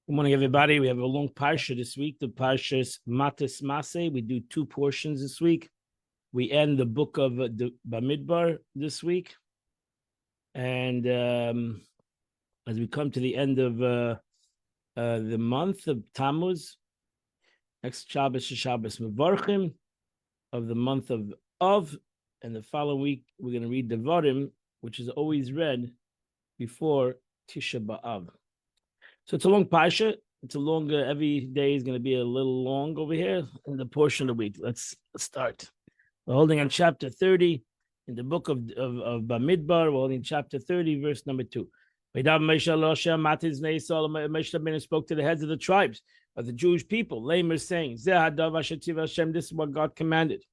Good morning, everybody. We have a long parsha this week, the Parshas Matis Maseh. We do two portions this week. We end the book of the Bamidbar this week. And as we come to the end of the month of Tammuz, next Shabbos is Shabbos Mevarchim of the month of Av. And the following week, we're going to read Devarim, which is always read before Tisha B'Av. So it's a long parsha. It's a long. Every day is going to be a little long over here in the portion of the week. Let's start. We're holding on chapter 30 in the book of Bamidbar. We're holding chapter 30, verse number 2. Moshe Rabbeinu spoke to the heads of the tribes of the Jewish people, Lamer, saying, "This is what God commanded."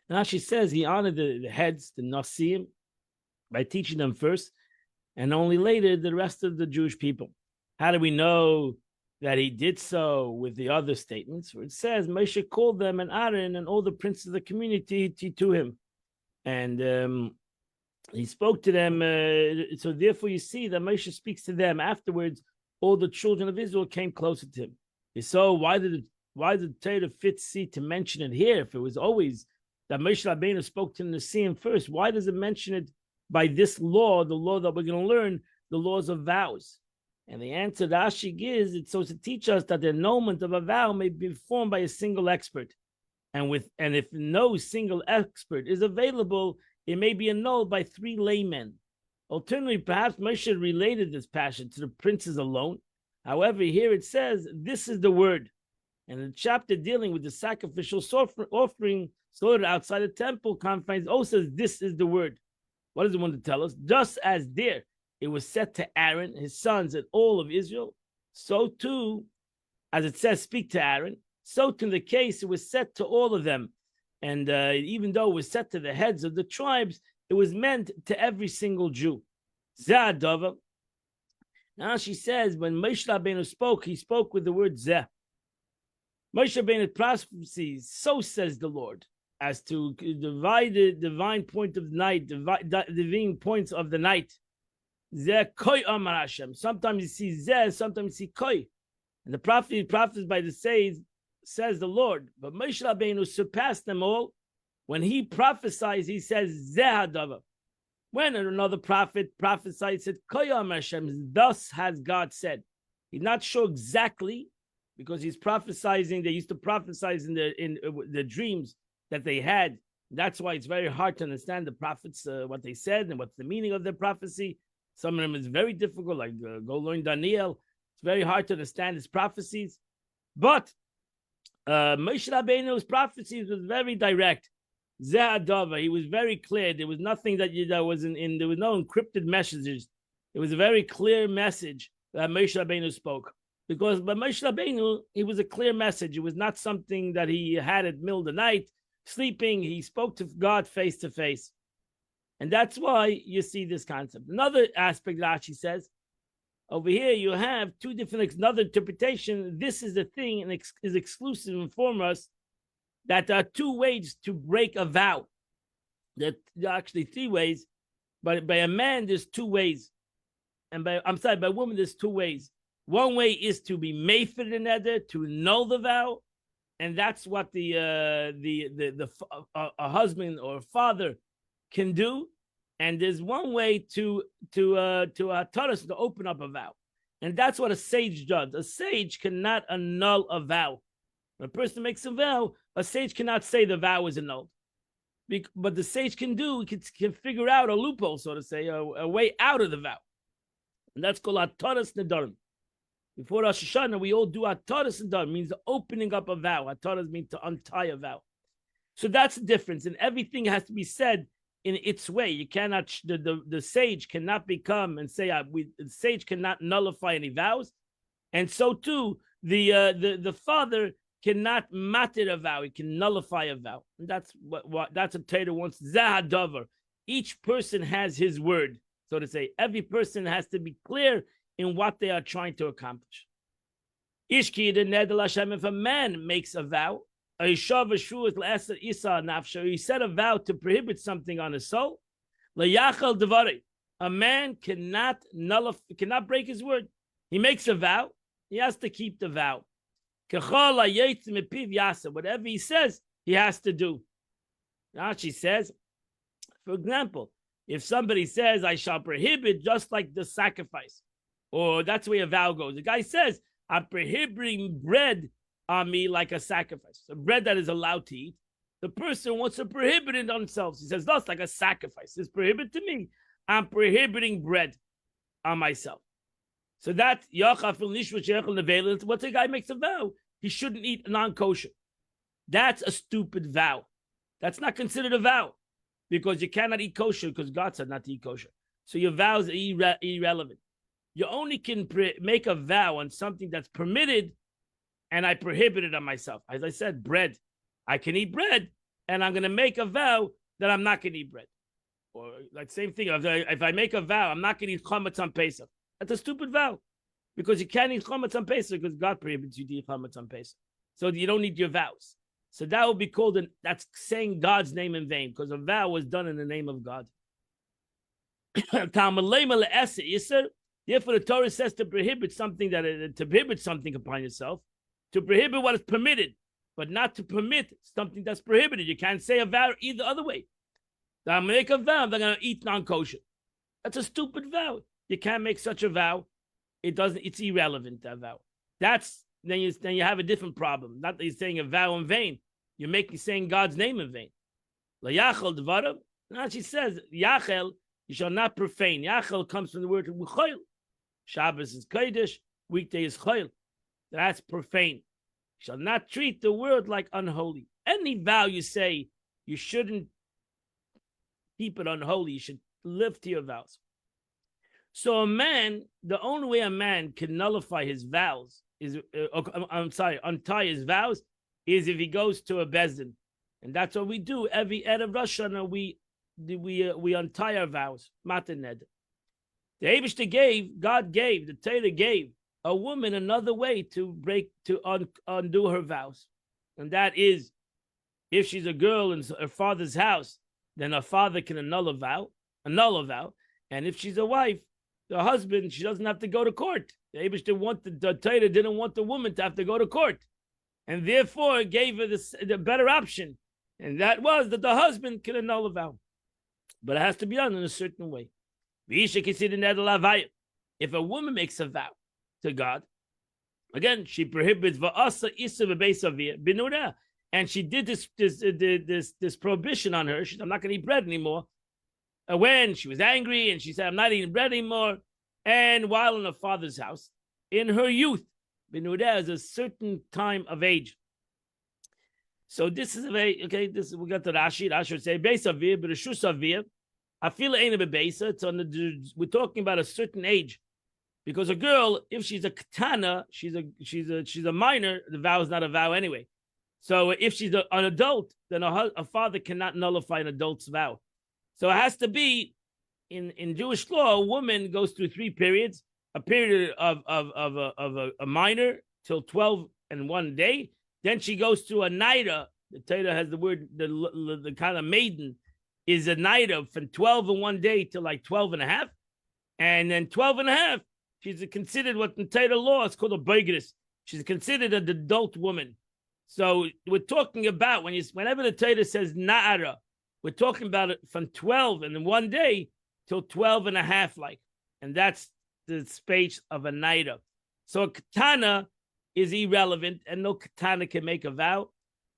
Now she says he honored the heads, the Nasiim, by teaching them first, and only later the rest of the Jewish people. How do we know that he did so with the other statements? Where it says Moshe called them and Aaron and all the princes of the community to him, and he spoke to them. So therefore, you see that Moshe speaks to them afterwards. All the children of Israel came closer to him. So why did the Torah see to mention it here? If it was always that Moshe Rabbeinu spoke to the Nasiim first, why does it mention it by this law, the law that we're going to learn, the laws of vows? And the answer Rashi gives, it's so to teach us that the annulment of a vow may be performed by a single expert. And if no single expert is available, it may be annulled by 3 laymen. Alternatively, perhaps Moshe related this passion to the princes alone. However, here it says, this is the word. And the chapter dealing with the sacrificial offering slaughtered outside the temple confines also says, this is the word. What does it want to tell us? Just as there, it was said to Aaron, his sons, and all of Israel, so too, as it says, speak to Aaron, so too in the case it was said to all of them. And even though it was said to the heads of the tribes, it was meant to every single Jew. Zeh. Now she says, when Moshe Rabbeinu spoke, he spoke with the word Zeh. Moshe Rabbeinu prophecies, so says the Lord, as to divide the divine point of the night, divine points of the night. Zeh koi amar Hashem. Sometimes you see zeh, sometimes you see koi. And the prophet by the says the Lord. But Moshe Rabbeinu surpassed them all. When he prophesies, he says zeh hadavar. When another prophet prophesied, said koi amar Hashem. Thus has God said. He's not sure exactly because he's prophesying. They used to prophesize in the dreams that they had. That's why it's very hard to understand the prophets, what they said and what's the meaning of their prophecy. Some of them is very difficult, like go learn Daniel. It's very hard to understand his prophecies. But Moshe Rabbeinu's prophecies was very direct. Zeh Adava, he was very clear. There was nothing that was there was no encrypted messages. It was a very clear message that Moshe Rabbeinu spoke. Because by Moshe Rabbeinu, it was a clear message. It was not something that he had at middle of the night, sleeping. He spoke to God face to face. And that's why you see this concept. Another aspect that Rashi says, over here you have two different, another interpretation. This is the thing and is exclusive and inform us that there are 2 ways to break a vow. There are actually 3 ways, but by a man there's 2 ways. And by a woman there's 2 ways. One way is to be made for the neder, to annul the vow. And that's what a husband or a father can do, and there's one way to open up a vow, and that's what a sage does. A sage cannot annul a vow. When a person makes a vow, a sage cannot say the vow is annulled, but the sage can figure out a loophole, so to say, a way out of the vow, and that's called Hataras Nedarim. Before Rosh Hashanah, we all do Hataras Nedarim, means the opening up a vow. Hataras means to untie a vow. So that's the difference, and everything has to be said in its way. You cannot, the sage cannot become and say, the sage cannot nullify any vows. And so too, the father cannot matir a vow. He can nullify a vow. And that's what Torah wants. Zeh hadavar. Each person has his word, so to say. Every person has to be clear in what they are trying to accomplish. Ishki the nedel Hashem, if a man makes a vow, he said a vow to prohibit something on his soul. A man cannot break his word. He makes a vow He has to keep the vow. Whatever he says, he has to do. Rashi says, for example, if somebody says, I shall prohibit just like the sacrifice, or that's the way a vow goes. The guy says, I'm prohibiting bread on me like a sacrifice. So bread that is allowed to eat. The person wants to prohibit it on themselves. He says, that's like a sacrifice. It's prohibited to me. I'm prohibiting bread on myself. So that, once a guy makes a vow, he shouldn't eat non-kosher. That's a stupid vow. That's not considered a vow because you cannot eat kosher because God said not to eat kosher. So your vows are irrelevant. You only can make a vow on something that's permitted, and I prohibit it on myself. As I said, bread. I can eat bread, and I'm going to make a vow that I'm not going to eat bread. Or like same thing, if I make a vow, I'm not going to eat chametz on Pesach. That's a stupid vow because you can't eat chametz on Pesach because God prohibits you to eat chametz on Pesach. So you don't need your vows. So that would be called, that's saying God's name in vain because a vow was done in the name of God. Therefore, the Torah says to prohibit something upon yourself, to prohibit what is permitted, but not to permit something that's prohibited. You can't say a vow either other way. I'm going to make a vow, they're going to eat non-kosher. That's a stupid vow. You can't make such a vow. It's irrelevant, that vow. Then you have a different problem. Not that you're saying a vow in vain. You're saying God's name in vain. Layachel dvarav. Now she says, Yachel, you shall not profane. Yachel comes from the word choil. Shabbos is kodesh, weekday is choil. That's profane. You shall not treat the word like unholy. Any vow you say, you shouldn't keep it unholy. You should live to your vows. So the only way a man can nullify his vows is, untie his vows, is if he goes to a bezdin, and that's what we do every Erev Rosh Hashanah. We untie our vows. Mataned. The Eibishter the Torah gave a woman another way to undo her vows, and that is, if she's a girl in her father's house, then her father can annul a vow, and if she's a wife, the husband, she doesn't have to go to court. The Eibishter the Torah didn't want the woman to have to go to court, and therefore gave her the better option, and that was that the husband can annul a vow, but it has to be done in a certain way. If a woman makes a vow to God, again, she prohibits and she did this prohibition on her. She said, I'm not going to eat bread anymore. When she was angry and she said, I'm not eating bread anymore. And while in her father's house, in her youth, Binuda is a certain time of age. So this is we got to Rashi. Rashi would say, Beis Avir, B'Reshus Avir, Afila Ein Bebeisa. We're talking about a certain age. Because a girl, if she's a katana, she's a minor, the vow is not a vow anyway. So if she's an adult, then a father cannot nullify an adult's vow. So it has to be, in Jewish law, a woman goes through 3 periods: a period of a minor till 12 and 1 day. Then she goes through a naida. The Torah has the word, the kind of maiden is a naida from 12 and 1 day to like 12 and a half. And then 12 and a half, she's considered what in Torah law is called a boigres. She's considered an adult woman. So we're talking about, whenever the Torah says na'ara, we're talking about it from 12 and 1 day till 12 and a half, like. And that's the space of a naida. So a katana is irrelevant, and no katana can make a vow.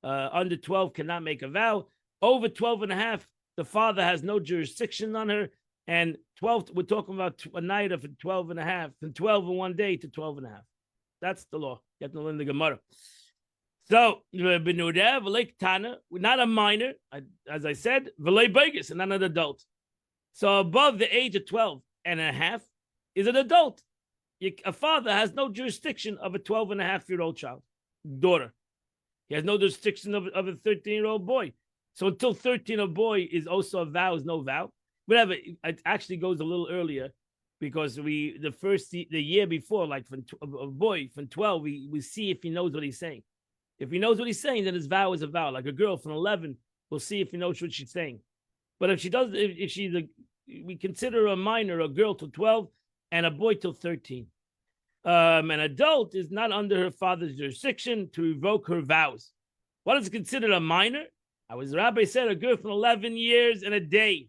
Under 12 cannot make a vow. Over 12 and a half, the father has no jurisdiction on her. And 12, we're talking about a night of 12 and a half, from 12 and 1 day to 12 and a half. That's the law. You have to learn the Gemara. So, not a minor, as I said, and not an adult. So above the age of 12 and a half is an adult. A father has no jurisdiction of a 12 and a half-year-old child, daughter. He has no jurisdiction of a 13-year-old boy. So until 13, a boy is also a vow, is no vow. Whatever, it actually goes a little earlier, because the year before, like a boy from 12, we see if he knows what he's saying. If he knows what he's saying, then his vow is a vow. Like a girl from 11, we'll see if he knows what she's saying. But if she does, if she's we consider a minor, a girl till 12, and a boy till 13. An adult is not under her father's jurisdiction to revoke her vows. What is considered a minor? The rabbi said a girl from 11 years and a day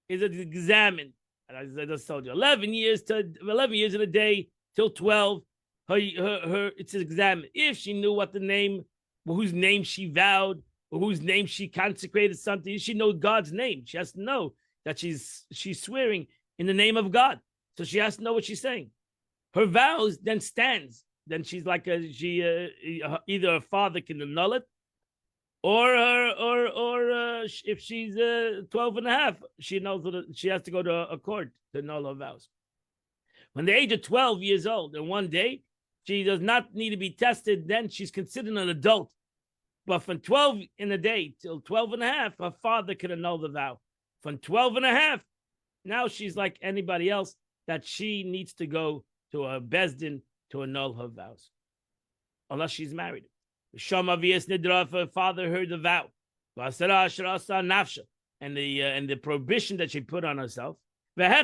is examined. And I just told you, 11 years in a day till 12, it's examined. If she knew what the name, whose name she vowed, or whose name she consecrated something, she knows God's name. She has to know that she's swearing in the name of God. So she has to know what she's saying. Her vows then stands. Then she's like either her father can annul it, or if she's 12 and a half, she knows she has to go to a court to annul her vows. When the age of 12 years old, and one day she does not need to be tested, then she's considered an adult. But from 12 in a day till 12 and a half, her father can annul the vow. From 12 and a half, now she's like anybody else, that she needs to go to a Bezdin to annul her vows, unless she's married. Her father heard the vow, and the prohibition that she put on herself, and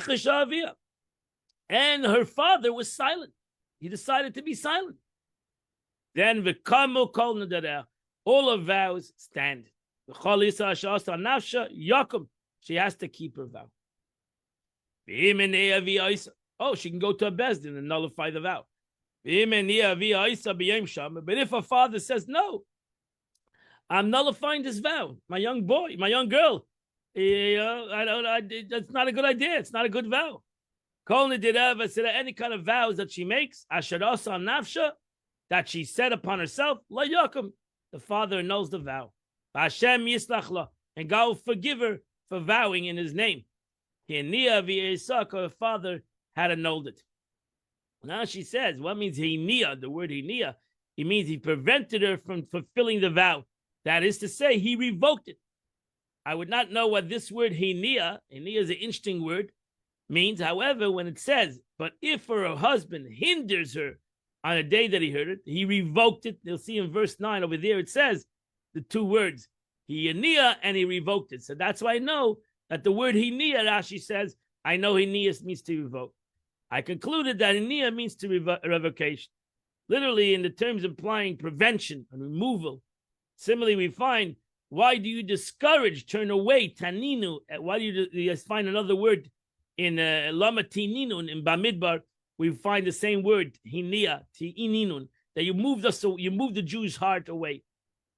her father was silent. He decided to be silent. Then all her vows stand. She has to keep her vow. Oh, she can go to a Bezdin and nullify the vow. But if her father says, no, I'm nullifying this vow, my young boy, my young girl, that's not a good idea. It's not a good vow. Any kind of vows that she makes, that she said upon herself, the father knows the vow. And God will forgive her for vowing in his name. Her father had annulled it. Now she says, what means hinia? The word hinia, it means he prevented her from fulfilling the vow. That is to say, he revoked it. I would not know what this word hinia is an interesting word, means. However, when it says, but if her husband hinders her on a day that he heard it, he revoked it. You'll see in verse 9 over there, it says the two words, hinia, and he revoked it. So that's why I know that the word hinia, Rashi says, I know hinia means to revoke. I concluded that hinia means to revocation. Literally, in the terms implying prevention and removal. Similarly, we find, why do you discourage, turn away, taninu? Why do you find another word in lama tininun in Bamidbar? We find the same word, hinia, tininun, that you moved us, so you moved the Jews' heart away.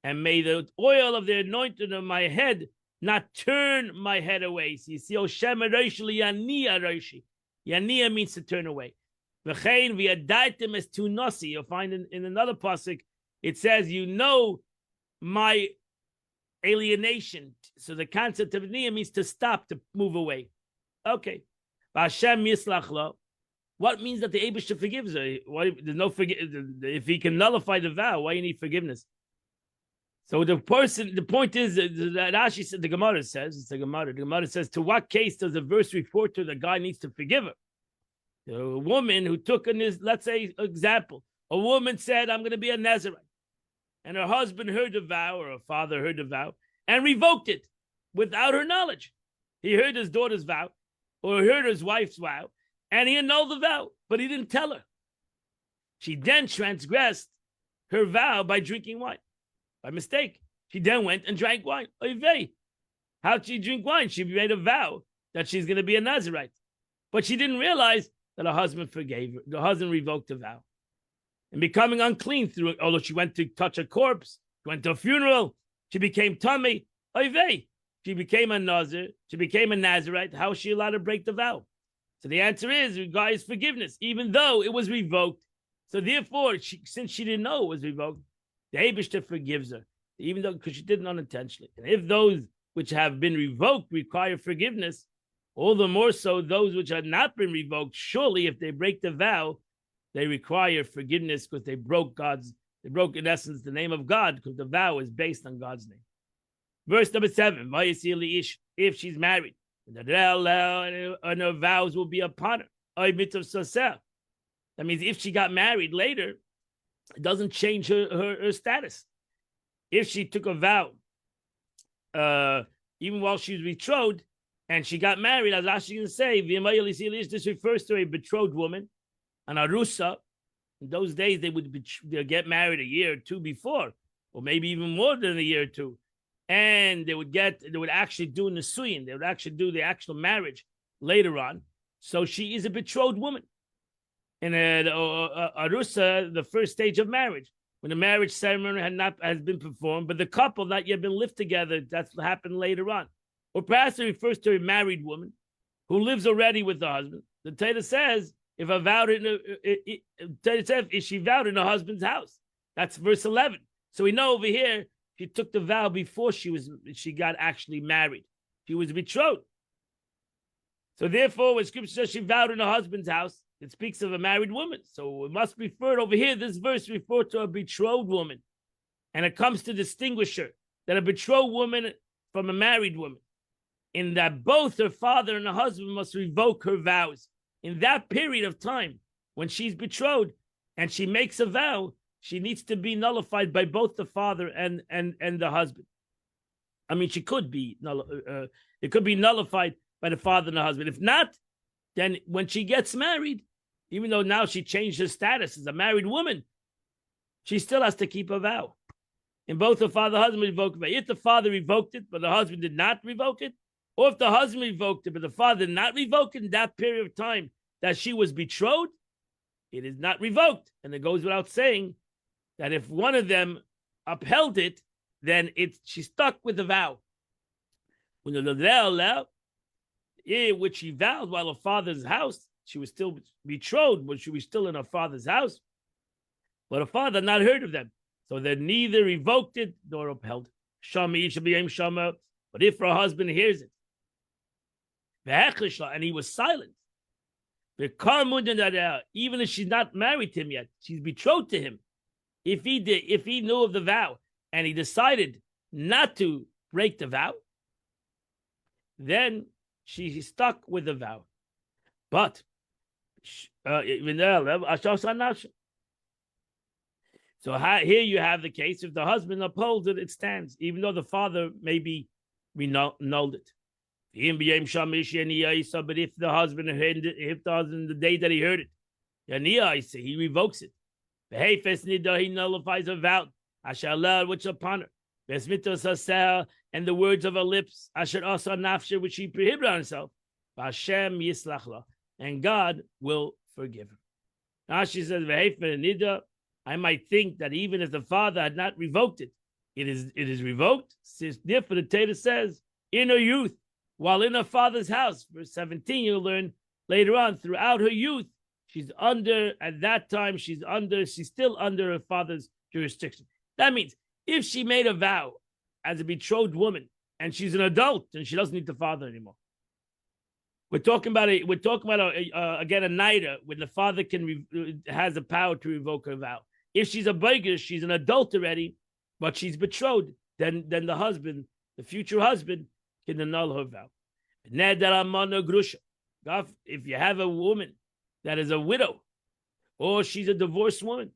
And may the oil of the anointing on my head not turn my head away. So you see, Oshem Roshli Yania Roshi. Yania means to turn away. V'chein v'yadaitem es tunosi. You'll find in another pasuk, it says, you know my alienation. So the concept of Nia means to stop, to move away. Okay. V'Hashem yislach lo. What means that the Eibusha forgives her? There's no if he can nullify the vow, why do you need forgiveness? So the point is that Rashi said, the Gemara says, the Gemara says, to what case does the verse refer to the guy needs to forgive her? A woman who took let's say, example, a woman said, I'm going to be a Nazarite. And her husband heard the vow, or her father heard the vow, and revoked it without her knowledge. He heard his daughter's vow, or heard his wife's vow, and he annulled the vow, but he didn't tell her. She then transgressed her vow by drinking wine. By mistake. She then went and drank wine. Oy vey. How'd she drink wine? She made a vow that she's going to be a Nazarite. But she didn't realize that her husband forgave her. The husband revoked the vow. And becoming unclean through it, although she went to touch a corpse, went to a funeral, she became tummy. Oy vey. She became a Nazir. She became a Nazarite. How is she allowed to break the vow? So the answer is, regards forgiveness, even though it was revoked. So therefore, since she didn't know it was revoked, the Eibishter forgives her, even though because she did it unintentionally. And if those which have been revoked require forgiveness, all the more so those which have not been revoked, surely if they break the vow, they require forgiveness because they broke in essence the name of God, because the vow is based on God's name. Verse number 7, if she's married, and her vows will be upon her. That means if she got married later, it doesn't change her status. If she took a vow, even while she was betrothed, and she got married, as Rashi can say, this refers to a betrothed woman, an arusa. In those days, they'd get married a year or two before, or maybe even more than a year or two, and they would actually do nisuyin. They would actually do the actual marriage later on. So she is a betrothed woman. In arusa, the first stage of marriage, when the marriage ceremony has been performed, but the couple not yet been lived together. That's what happened later on. Or perhaps it refers to a married woman who lives already with the husband. The Torah says, if she vowed in her husband's house. That's verse 11. So we know over here, she took the vow before she got actually married. She was betrothed. So therefore, when scripture says she vowed in her husband's house, it speaks of a married woman. So it must refer over here, this verse refers to a betrothed woman. And it comes to distinguish her, that a betrothed woman from a married woman, in that both her father and her husband must revoke her vows. In that period of time, when she's betrothed and she makes a vow, she needs to be nullified by both the father and the husband. I mean, it could be nullified by the father and the husband. If not, then when she gets married, even though now she changed her status as a married woman, she still has to keep a vow. And both the father and husband revoked it. If the father revoked it, but the husband did not revoke it, or if the husband revoked it, but the father did not revoke it in that period of time that she was betrothed, it is not revoked. And it goes without saying that if one of them upheld it, then she's stuck with the vow. When the which she vowed while her father's house, she was still betrothed, but she was still in her father's house. But her father had not heard of them. So they neither revoked it nor upheld it. But if her husband hears it, and he was silent, even if she's not married to him yet, she's betrothed to him. If he knew of the vow and he decided not to break the vow, then she's stuck with the vow. But so here you have the case: if the husband upholds it, it stands, even though the father maybe annulled it. But if the husband the day that he heard it, he revokes it. He nullifies a vow, which upon her, and the words of her lips, which she prohibited on herself, and God will forgive her. Now she says, I might think that even if the father had not revoked it, it is revoked. Therefore, the Torah says, in her youth, while in her father's house, verse 17, you'll learn later on, throughout her youth, she's still under her father's jurisdiction. That means if she made a vow as a betrothed woman and she's an adult, then she doesn't need the father anymore. We're talking about again a naida when the father has the power to revoke her vow. If she's a boiger, she's an adult already, but she's betrothed, then the husband, the future husband, can annul her vow. If you have a woman that is a widow, or she's a divorced woman,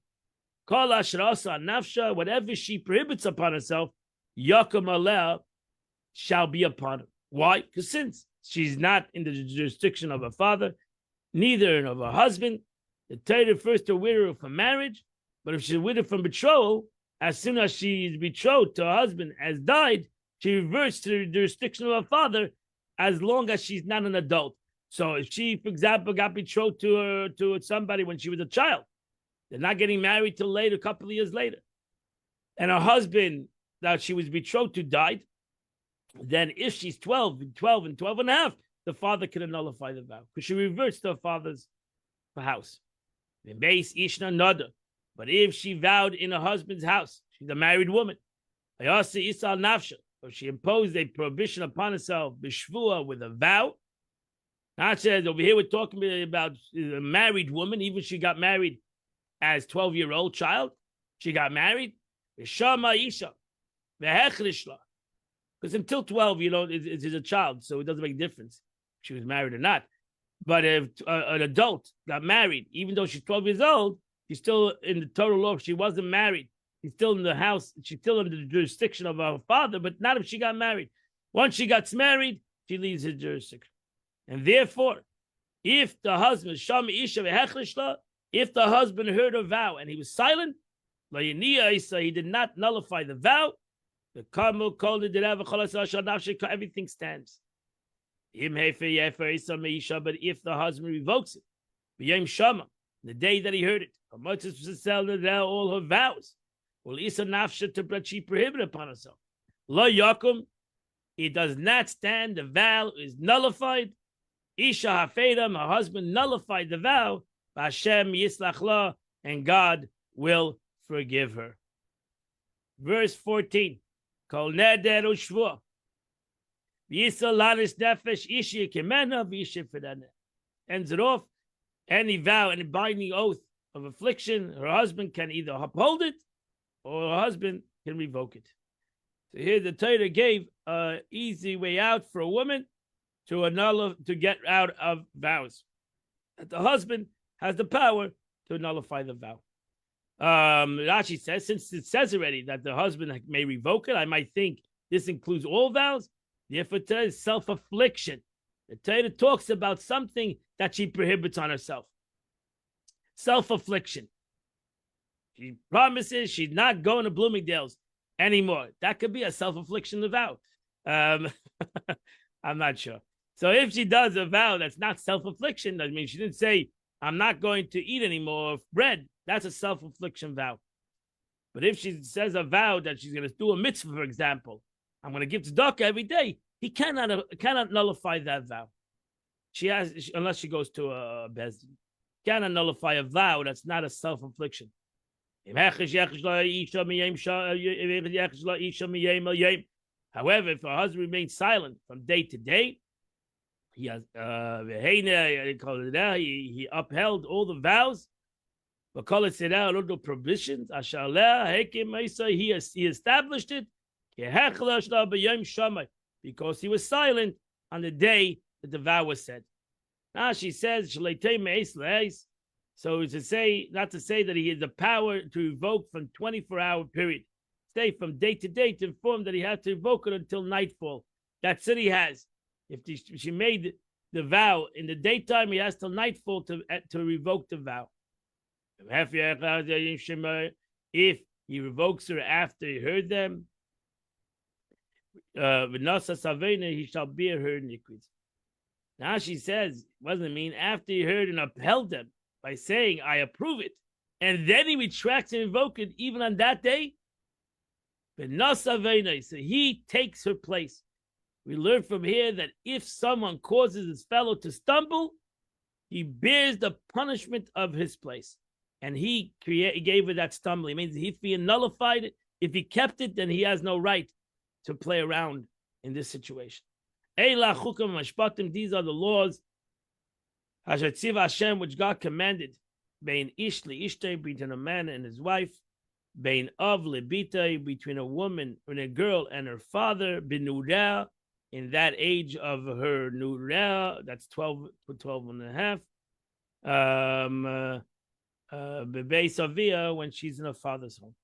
whatever she prohibits upon herself, Yakum aleh shall be upon her. Why? Because since she's not in the jurisdiction of her father, neither of her husband, the Torah refers to a widow from marriage, but if she's a widow from betrothal, as soon as she is betrothed to her husband has died, she reverts to the jurisdiction of her father as long as she's not an adult. So if she, for example, got betrothed to somebody when she was a child, they're not getting married till later, a couple of years later, and her husband that she was betrothed to died, then if she's 12 and 12 and a half, the father can nullify the vow because she reverts to her father's house. But if she vowed in her husband's house, she's a married woman. If she imposed a prohibition upon herself, b'shvua, with a vow. Now it says over here we're talking about a married woman, even she got married as 12-year-old child. She got married. Because until 12, it's a child, so it doesn't make a difference if she was married or not. But if an adult got married, even though she's 12 years old, she's still in the total law. If she wasn't married, she's still in the house. She's still under the jurisdiction of her father, but not if she got married. Once she gets married, she leaves his jurisdiction. And therefore, if the husband, If the husband heard a vow and he was silent, he did not nullify the vow. The Karmel called it, everything stands. But if the husband revokes it, the day that he heard it, all her vows, she prohibited upon herself. He does not stand, the vow is nullified. Isha hafedam, her husband nullified the vow, Hashem yislach la, and God will forgive her. Verse 14. Kol neder ushvua. V'yisal lanis nefesh ishi kemena v'yishi fedane. Ends it off. Any vow, any binding oath of affliction, her husband can either uphold it or her husband can revoke it. So here the Torah gave an easy way out for a woman to get out of vows. That the husband has the power to nullify the vow. Rashi says, since it says already that the husband may revoke it, I might think this includes all vows. Therefore, Torah is self-affliction. The Torah talks about something that she prohibits on herself. Self-affliction. She promises she's not going to Bloomingdale's anymore. That could be a self-affliction of vow. I'm not sure. So if she does a vow that's not self-affliction, that means she didn't say, I'm not going to eat any more bread. That's a self-affliction vow. But if she says a vow that she's going to do a mitzvah, for example, I'm going to give tzedakah every day, he cannot nullify that vow. She has, unless she goes to a bezdin, cannot nullify a vow that's not a self-affliction. However, if her husband remains silent from day to day, he has he upheld all the vows, all the provisions. He established it because he was silent on the day that the vow was said. Now she says, so to say, not to say that he has the power to revoke from 24-hour period. Stay from day to day to inform that he has to revoke it until nightfall. That's it he has. If she made the vow in the daytime, he has till nightfall to revoke the vow. If he revokes her after he heard them, he shall bear her iniquities. Now she says, what does it mean? After he heard and upheld them by saying, I approve it, and then he retracts and revokes it even on that day, so he takes her place. We learn from here that if someone causes his fellow to stumble, he bears the punishment of his place. And he gave her that stumbling. It means if he nullified it, if he kept it, then he has no right to play around in this situation. These are the laws which God commanded. Bein ish li'ishtei, between a man and his wife. Bein av lebitei, between a woman and a girl and her father. Benurah, in that age of her nurah, that's 12 and a half. Bebe Savia, when she's in her father's home.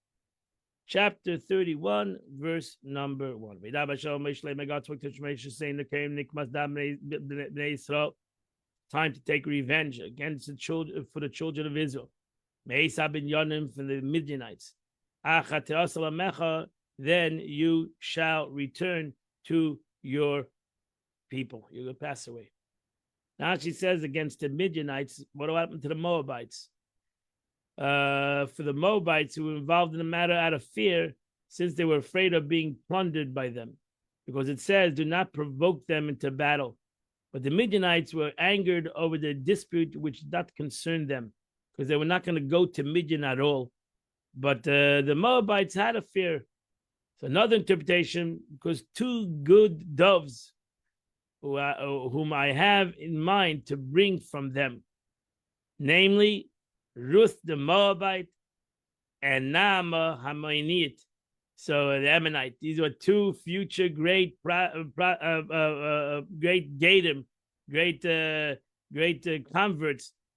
Chapter 31, verse number 1. Time to take revenge against the children, for the children of Israel. From the Midianites. Then you shall return to your people. You're going to pass away. Now she says against the Midianites, what happened to the Moabites? For the Moabites who were involved in the matter out of fear, since they were afraid of being plundered by them. Because it says, do not provoke them into battle. But the Midianites were angered over the dispute which did not concern them, because they were not going to go to Midian at all. But the Moabites had a fear. So another interpretation, because two good doves whom I have in mind to bring from them, namely Ruth the Moabite and Naamah Hammonite, so the Ammonite. These were two future great converts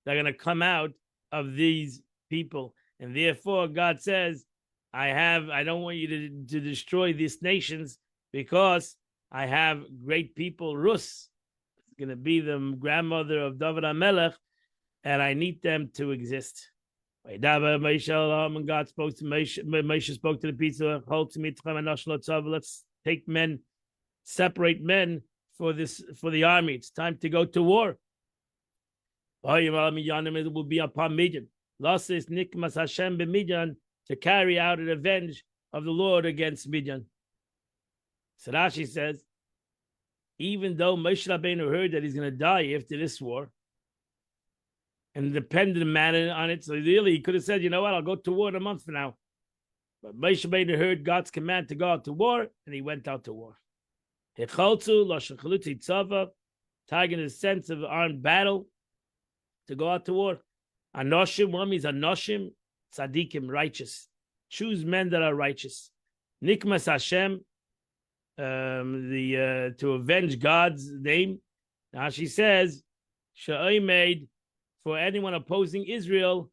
that are going to come out of these people. And therefore, God says, I don't want you to destroy these nations, because I have great people. Rus is going to be the grandmother of David HaMelech, and I need them to exist. And God spoke to Moshe spoke to the people, let's take men, separate men for the army. It's time to go to war. It will be upon Midian. Losses Nikmas Hashem b'Midian, to carry out a revenge of the Lord against Midian. So Rashi says, even though Moshe Rabbeinu heard that he's going to die after this war, and depended on it, so really he could have said, you know what, I'll go to war in a month from now. But Moshe Rabbeinu heard God's command to go out to war, and he went out to war. Hecholzu lashon chaluti tzava, tagging the sense of armed battle, to go out to war. Anoshim, one means anoshim, tzadikim, righteous. Choose men that are righteous. Nikmas Hashem, to avenge God's name. Now she says, Sha'omed, for anyone opposing Israel,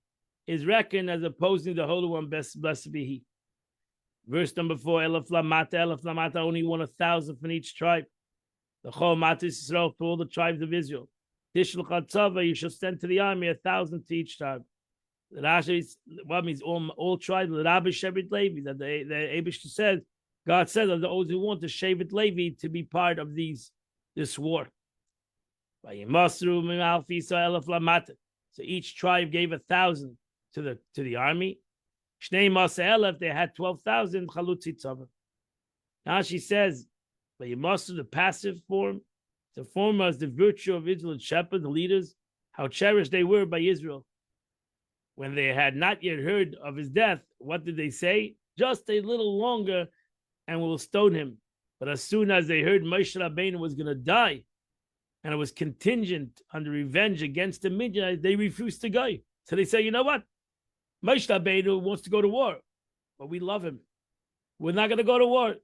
is reckoned as opposing the Holy One, blessed be He. Verse number 4, Elef Lamata, only 1,000 from each tribe. The Chol Matis Yisrael, for all the tribes of Israel. Tishluch Tzava, you shall send to the army 1,000 to each tribe. Rashi, what means all tribes? The Rabbi Shevet Levi, that the Abish says, God says that those who want the Shevet Levi to be part of this war. So each tribe gave 1,000 to the army. Shnei Masa, they had 12,000 chalutzi tzava. Now she says, the passive form, the form as the virtue of Israel's shepherds, the leaders, how cherished they were by Israel. When they had not yet heard of his death, what did they say? Just a little longer, and we'll stone him. But as soon as they heard Moshe Rabbeinu was going to die, and it was contingent on the revenge against the Midianites, they refused to go. So they say, you know what? Moshe Rabbeinu wants to go to war, but we love him. We're not going to go to war.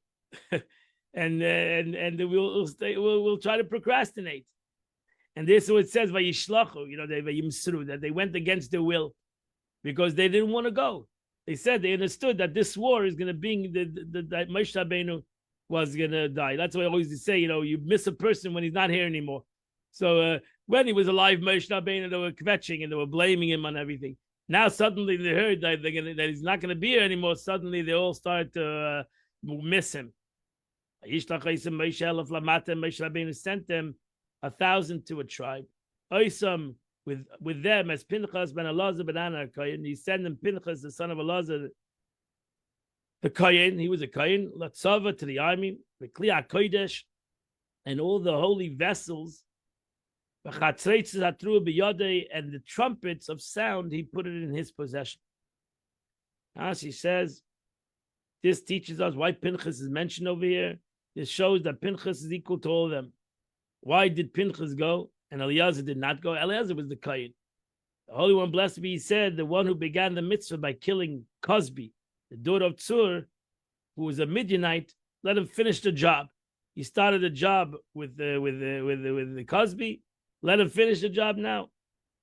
and we'll try to procrastinate. And this is what it says, Vayishlachu, that they went against their will because they didn't want to go. They said they understood that this war is going to bring that Moshe Rabbeinu was going to die. That's why I always say, you miss a person when he's not here anymore. So when he was alive, Moshe Rabbeinu, they were kvetching and they were blaming him on everything. Now suddenly they heard that he's not going to be here anymore. Suddenly they all start to miss him. Moshe Rabbeinu sent them 1,000 to a tribe. Oisam with them as Pinchas ben Elazar ben Ana Kohen. He sent them Pinchas, the son of Elazar, the Kohen. He was a Kohen. Latzava to the army. The Kli HaKodesh and all the holy vessels. And the trumpets of sound, he put it in his possession. Now she says, this teaches us why Pinchas is mentioned over here. This shows that Pinchas is equal to all of them. Why did Pinchas go and Eliezer did not go? Eliezer was the Kohen. The Holy One, blessed be, he said, the one who began the mitzvah by killing Cosbi, the daughter of Tzur, who was a Midianite, let him finish the job. He started the job with the Cosbi. Let him finish the job now.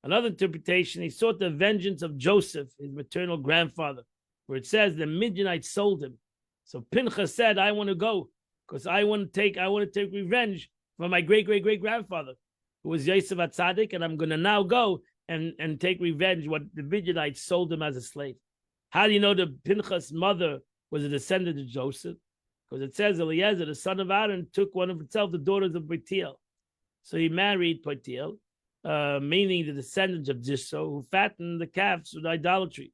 Another interpretation, he sought the vengeance of Joseph, his maternal grandfather, where it says the Midianites sold him. So Pinchas said, I want to go because I want to take revenge for my great-great-great-grandfather, who was Yosef HaTzadik, and I'm going to now go and take revenge what the Midianites sold him as a slave. How do you know the Pinchas' mother was a descendant of Joseph? Because it says Eliezer, the son of Aaron, took one of himself, the daughters of Betiel. So he married Potiel, meaning the descendants of Jisso, who fattened the calves with idolatry.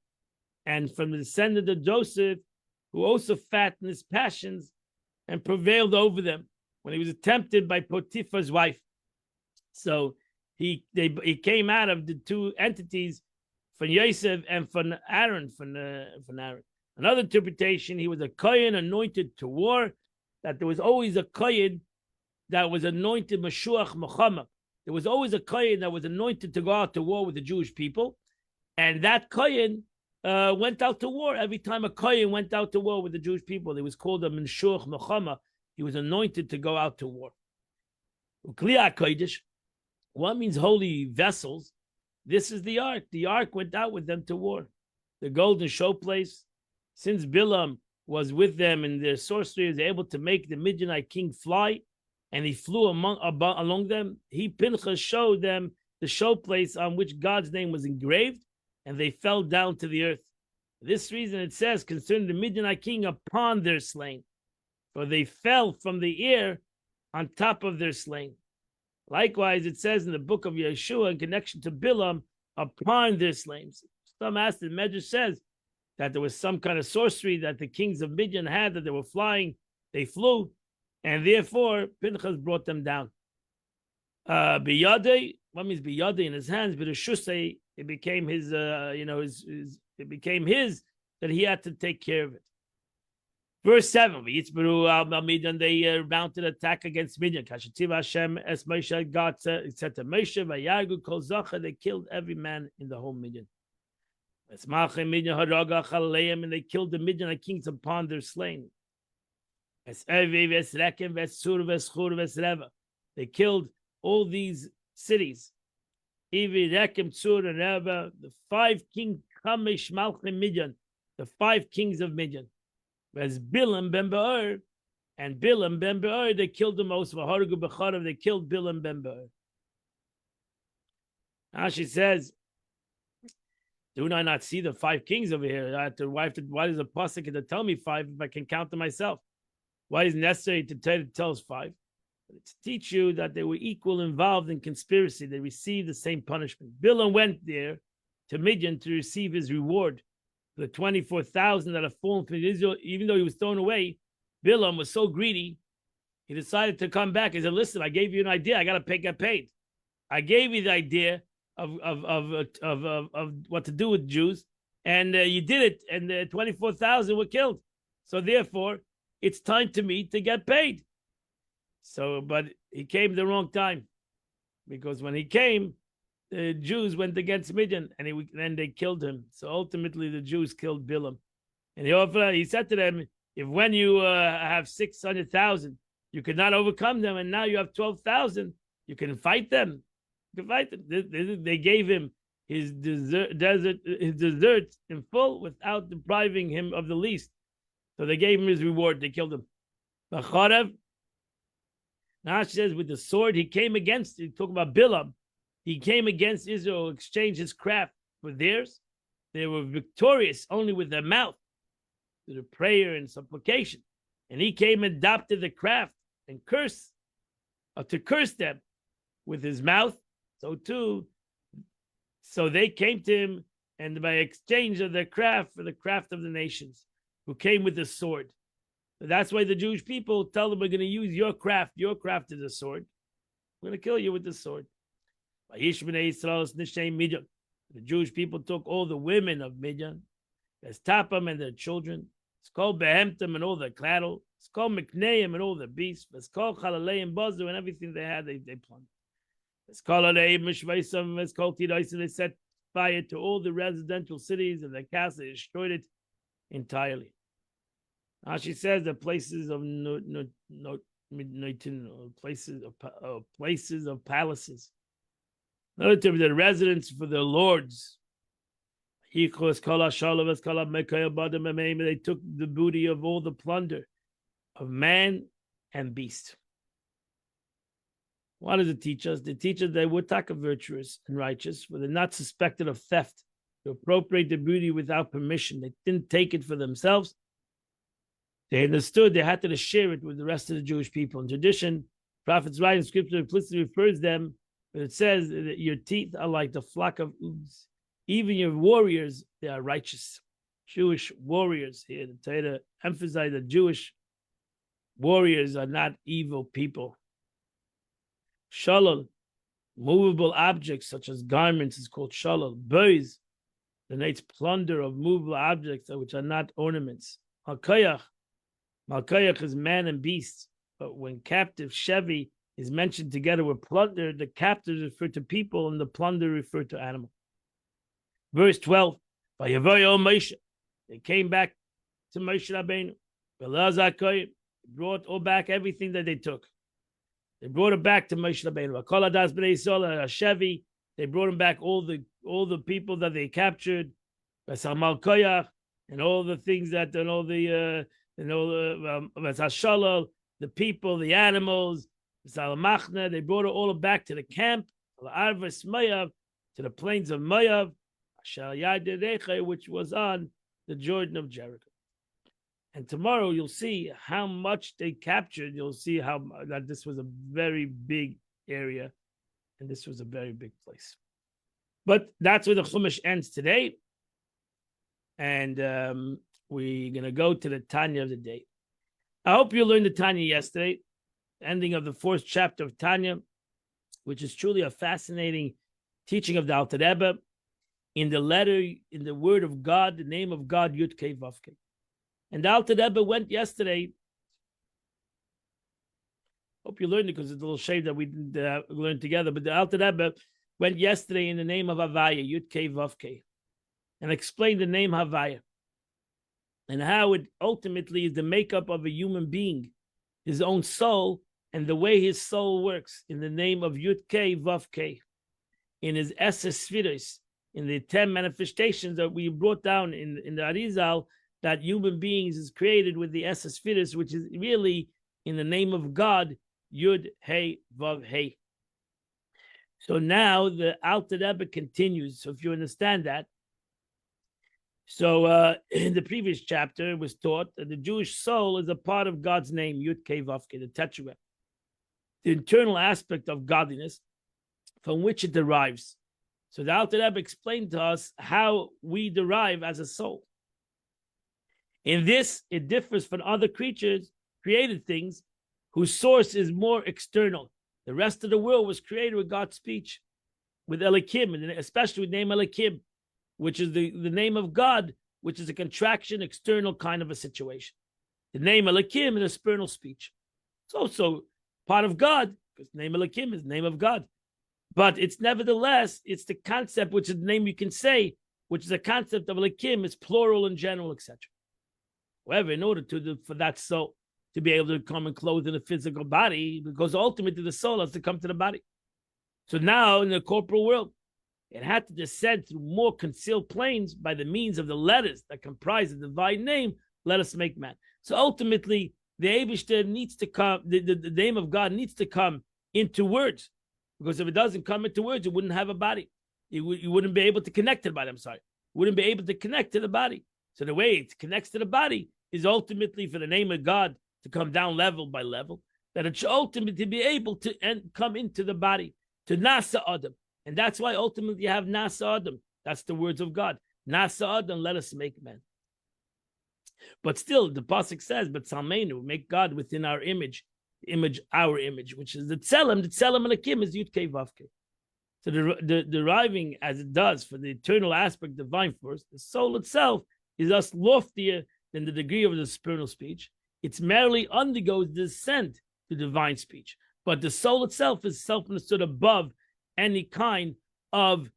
And from the descendant of Joseph, who also fattened his passions and prevailed over them when he was tempted by Potiphar's wife. So he came out of the two entities, from Yosef and from Aaron. From Aaron. Another interpretation, he was a Kohen anointed to war, that there was always a Kohen that was anointed Mashuach Muhammad. There was always a Kohen that was anointed to go out to war with the Jewish people. And that Kohen went out to war. Every time a Kohen went out to war with the Jewish people, it was called a Mashuach Muhammad. He was anointed to go out to war. Kli HaKodesh, what means holy vessels? This is the ark. The ark went out with them to war. The golden showplace, since Bilam was with them and their sorcery was able to make the Midianite king fly, and he flew along them, Pinchas showed them the showplace on which God's name was engraved, and they fell down to the earth. For this reason, it says concerning the Midianite king upon their slain, for they fell from the air on top of their slain. Likewise, it says in the book of Yeshua in connection to Bilam, upon their slain. Some asked, the Medrash says that there was some kind of sorcery that the kings of Midian had, that they were flying, they flew, and therefore Pinchas brought them down. Biyadei, what means biyadei, in his hands? But Shusay, it became his, it became his, that he had to take care of it. Verse 7, they mounted attack against Midian. Hashem es Moshe, God said to Moshe, Vayagu kol zacha, they killed every man in the whole Midian. And they killed the Midianite kings upon their slain. They killed all these cities. The 5 kings, the 5 kings of Midian. As Bilam ben Be'er, and Bilam ben Be'er, they killed the most. They killed Bilam ben Be'er. Now she says, do I not see the 5 kings over here? Why does the pasuk to tell me 5 if I can count them myself? Why is it necessary to tell us 5? To teach you that they were equal involved in conspiracy. They received the same punishment. Bilam went there to Midian to receive his reward. The 24,000 that have fallen from Israel, even though he was thrown away, Bilam was so greedy, he decided to come back. He said, listen, I gave you an idea. I got to get paid. I gave you the idea of what to do with Jews, and you did it, and 24,000 were killed. So therefore, it's time to me to get paid. So, but he came the wrong time, because when he came, the Jews went against Midian, and then they killed him. So ultimately, the Jews killed Bilam. And he said to them, if when you have 600,000, you could not overcome them, and now you have 12,000, you can fight them. You can fight them. They gave him his dessert in full without depriving him of the least. So they gave him his reward. They killed him. Now she says, with the sword, he came against, he talk about Bilam. He came against Israel, exchanged his craft for theirs. They were victorious only with their mouth, through the prayer and supplication. And he came and adopted the craft and to curse them with his mouth. So too, so they came to him, and by exchange of their craft for the craft of the nations, who came with the sword. So that's why the Jewish people tell them, we're going to use your craft. Your craft is a sword. We're going to kill you with the sword. The Jewish people took all the women of Midian, Tapam and their children. It's called Behemtim and all their cattle. It's called Mikneim and all their beasts. It's called Chalalei and Bazu and everything they had, they plundered. It's called Alei Mishvaisam. It's called Tidaisa. They set fire to all the residential cities and their castles. They destroyed it entirely. Now she says the places of places of palaces. Relative to the residence for their lords. They took the booty of all the plunder of man and beast. What does it teach us? They teach us they were taka virtuous and righteous, for they're not suspected of theft, to appropriate the booty without permission. They didn't take it for themselves. They understood they had to share it with the rest of the Jewish people. In tradition, prophets write in scripture implicitly refers them, but it says that your teeth are like the flock of ewes. Even your warriors, they are righteous. Jewish warriors here. The Torah emphasize that Jewish warriors are not evil people. Shalal, movable objects such as garments is called shalal. Boys denotes plunder of movable objects which are not ornaments. Malkayach is man and beast. But when captive Shevi is mentioned together with plunder, the captives refer to people and the plunder refer to animal. Verse 12, Moshe, they came back to Moshe Rabbeinu. Brought all back everything that they took. They brought it back to Moshe Rabbeinu. They brought him back all the people that they captured, and all the things that the people, the animals. They brought it all back to the camp. Arvas Moav, to the plains of Moav, which was on the Jordan of Jericho. And tomorrow you'll see how much they captured. You'll see how that this was a very big area, and this was a very big place. But that's where the Chumash ends today. And we're going to go to the Tanya of the day. I hope you learned the Tanya yesterday, ending of the 4th chapter of Tanya, which is truly a fascinating teaching of the Alter Rebbe in the letter, in the word of God, the name of God, Yud Kei Vav Kei. And the Alter Rebbe went yesterday. Hope you learned it because it's a little shame that we didn't learn together. But the Alter Rebbe went yesterday in the name of Havaya, Yud Kei Vav Kei, and explained the name Havaya and how it ultimately is the makeup of a human being, his own soul, and the way his soul works in the name of Yud Kei Vav Kei, in his Esses Sfiros, in the 10 manifestations that we brought down in the Arizal, that human beings is created with the Esses Sfiros, which is really in the name of God, Yud Hey Vav Hey. So now the Alter Rebbe continues. So if you understand that, so in the previous chapter, it was taught that the Jewish soul is a part of God's name, Yud Kei Vav Kei, the Tetragram, the internal aspect of godliness from which it derives. So the Alter Rebbe explained to us how we derive as a soul. In this, it differs from other creatures, created things, whose source is more external. The rest of the world was created with God's speech, with Elokim, and especially with the name Elokim, which is the name of God, which is a contraction, external kind of a situation. The name Elokim is a external speech. It's also part of God, because the name Elokim is the name of God. But it's nevertheless, it's the concept, which is the name you can say, which is a concept of Elokim, is plural in general, etc. However, in order for that soul to be able to come and clothe in a physical body, because ultimately the soul has to come to the body. So now in the corporal world, it had to descend through more concealed planes by the means of the letters that comprise the divine name, let us make man. So ultimately, the Eibishter needs to come, the name of God needs to come into words. Because if it doesn't come into words, it wouldn't have a body. You wouldn't be able to connect to the body, wouldn't be able to connect to the body. So the way it connects to the body is ultimately for the name of God to come down level by level, that it should ultimately be able to come into the body, to Nasa Adam. And that's why ultimately you have Nasa Adam. That's the words of God. Nasa Adam, let us make man. But still, the Pasuk says, but Salmeinu, make God within our image, our image, which is the Tselem Elokim is Yud Kei Vav Kei. So the deriving as it does for the eternal aspect, divine force, the soul itself is thus loftier than the degree of the supernal speech. It merely undergoes descent to divine speech. But the soul itself is self-understood above any kind of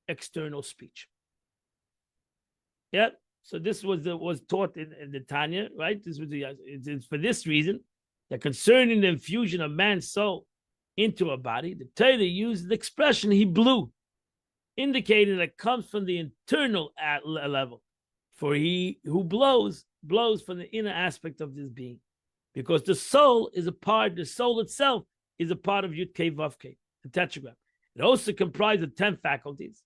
external speech. Yeah. So this was taught in the Tanya, right? This was it's for this reason that concerning the infusion of man's soul into a body, the Torah used the expression he blew, indicating that it comes from the internal level. For he who blows from the inner aspect of this being, because the soul itself is a part of Yud Kei Vav Kei, the tetragram. It also comprises of 10 faculties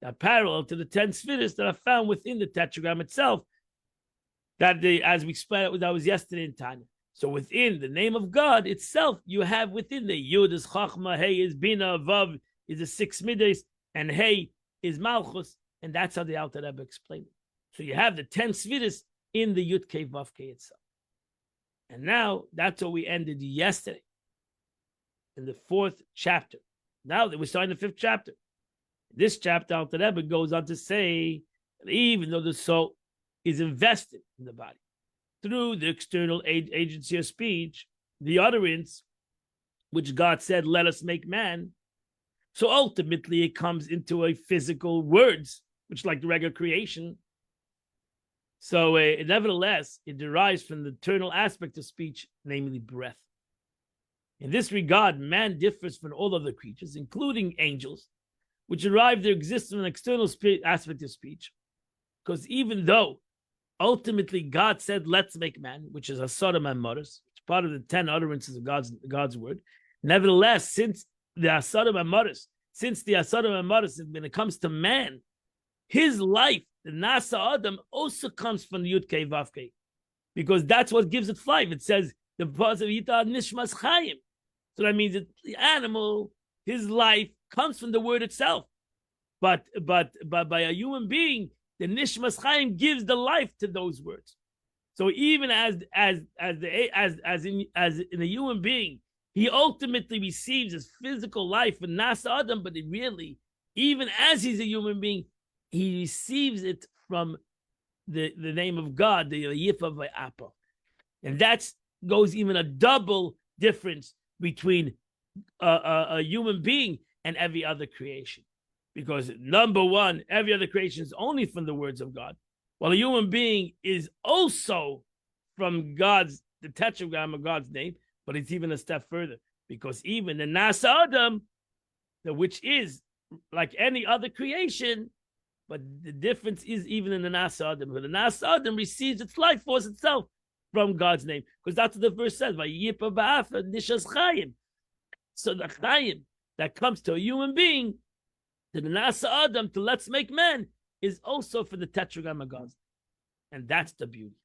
that are parallel to the 10 spheres that are found within the tetragram itself. As we explained, that was yesterday in Tanya. So within the name of God itself, you have within the Yud is Chachma, Hey is Bina, Vav is the 6 Midas, and Hey is Malchus, and that's how the Alter Rebbe explained it. So you have the 10 spheres in the Yud Kei Vav Kei itself. And now that's what we ended yesterday in the 4th chapter. Now that we're starting the 5th chapter. This chapter, Alter Rebbe goes on to say that even though the soul is invested in the body through the external agency of speech, the utterance, which God said, let us make man, so ultimately it comes into a physical words, which like the regular creation. So nevertheless, it derives from the internal aspect of speech, namely breath. In this regard, man differs from all other creatures, including angels, which derive their existence from an external aspect of speech. Because even though ultimately God said, let's make man, which is a Sodom and Mothers, it's part of the 10 utterances of God's word. Nevertheless, since the Sodom and Mothers since the Asadim and Maras, when it comes to man, his life, the Nasa Adam, also comes from the Yud-Kei Vav-Kei, because that's what gives it life. It says the positive Yita Nishmas Chaim. So that means that the animal, his life comes from the word itself. But by a human being, the Nishmas Chaim gives the life to those words. So even as in a human being, he ultimately receives his physical life from Nasa Adam, but really, even as he's a human being, he receives it from the name of God, the Yifa V'Apa. And that goes even a double difference between a human being and every other creation. Because number one, every other creation is only from the words of God, while a human being is also from the tetragram of God's name, but it's even a step further, because even the Nasa Adam, which is like any other creation, but the difference is even in the Nasa Adam. The Nasa Adam receives its life force itself from God's name, because that's what the verse says, Vayipa ba'afa nishas chayim. So the chayim that comes to a human being, to the Nasa Adam, to let's make man, is also for the tetragram of God. And that's the beauty.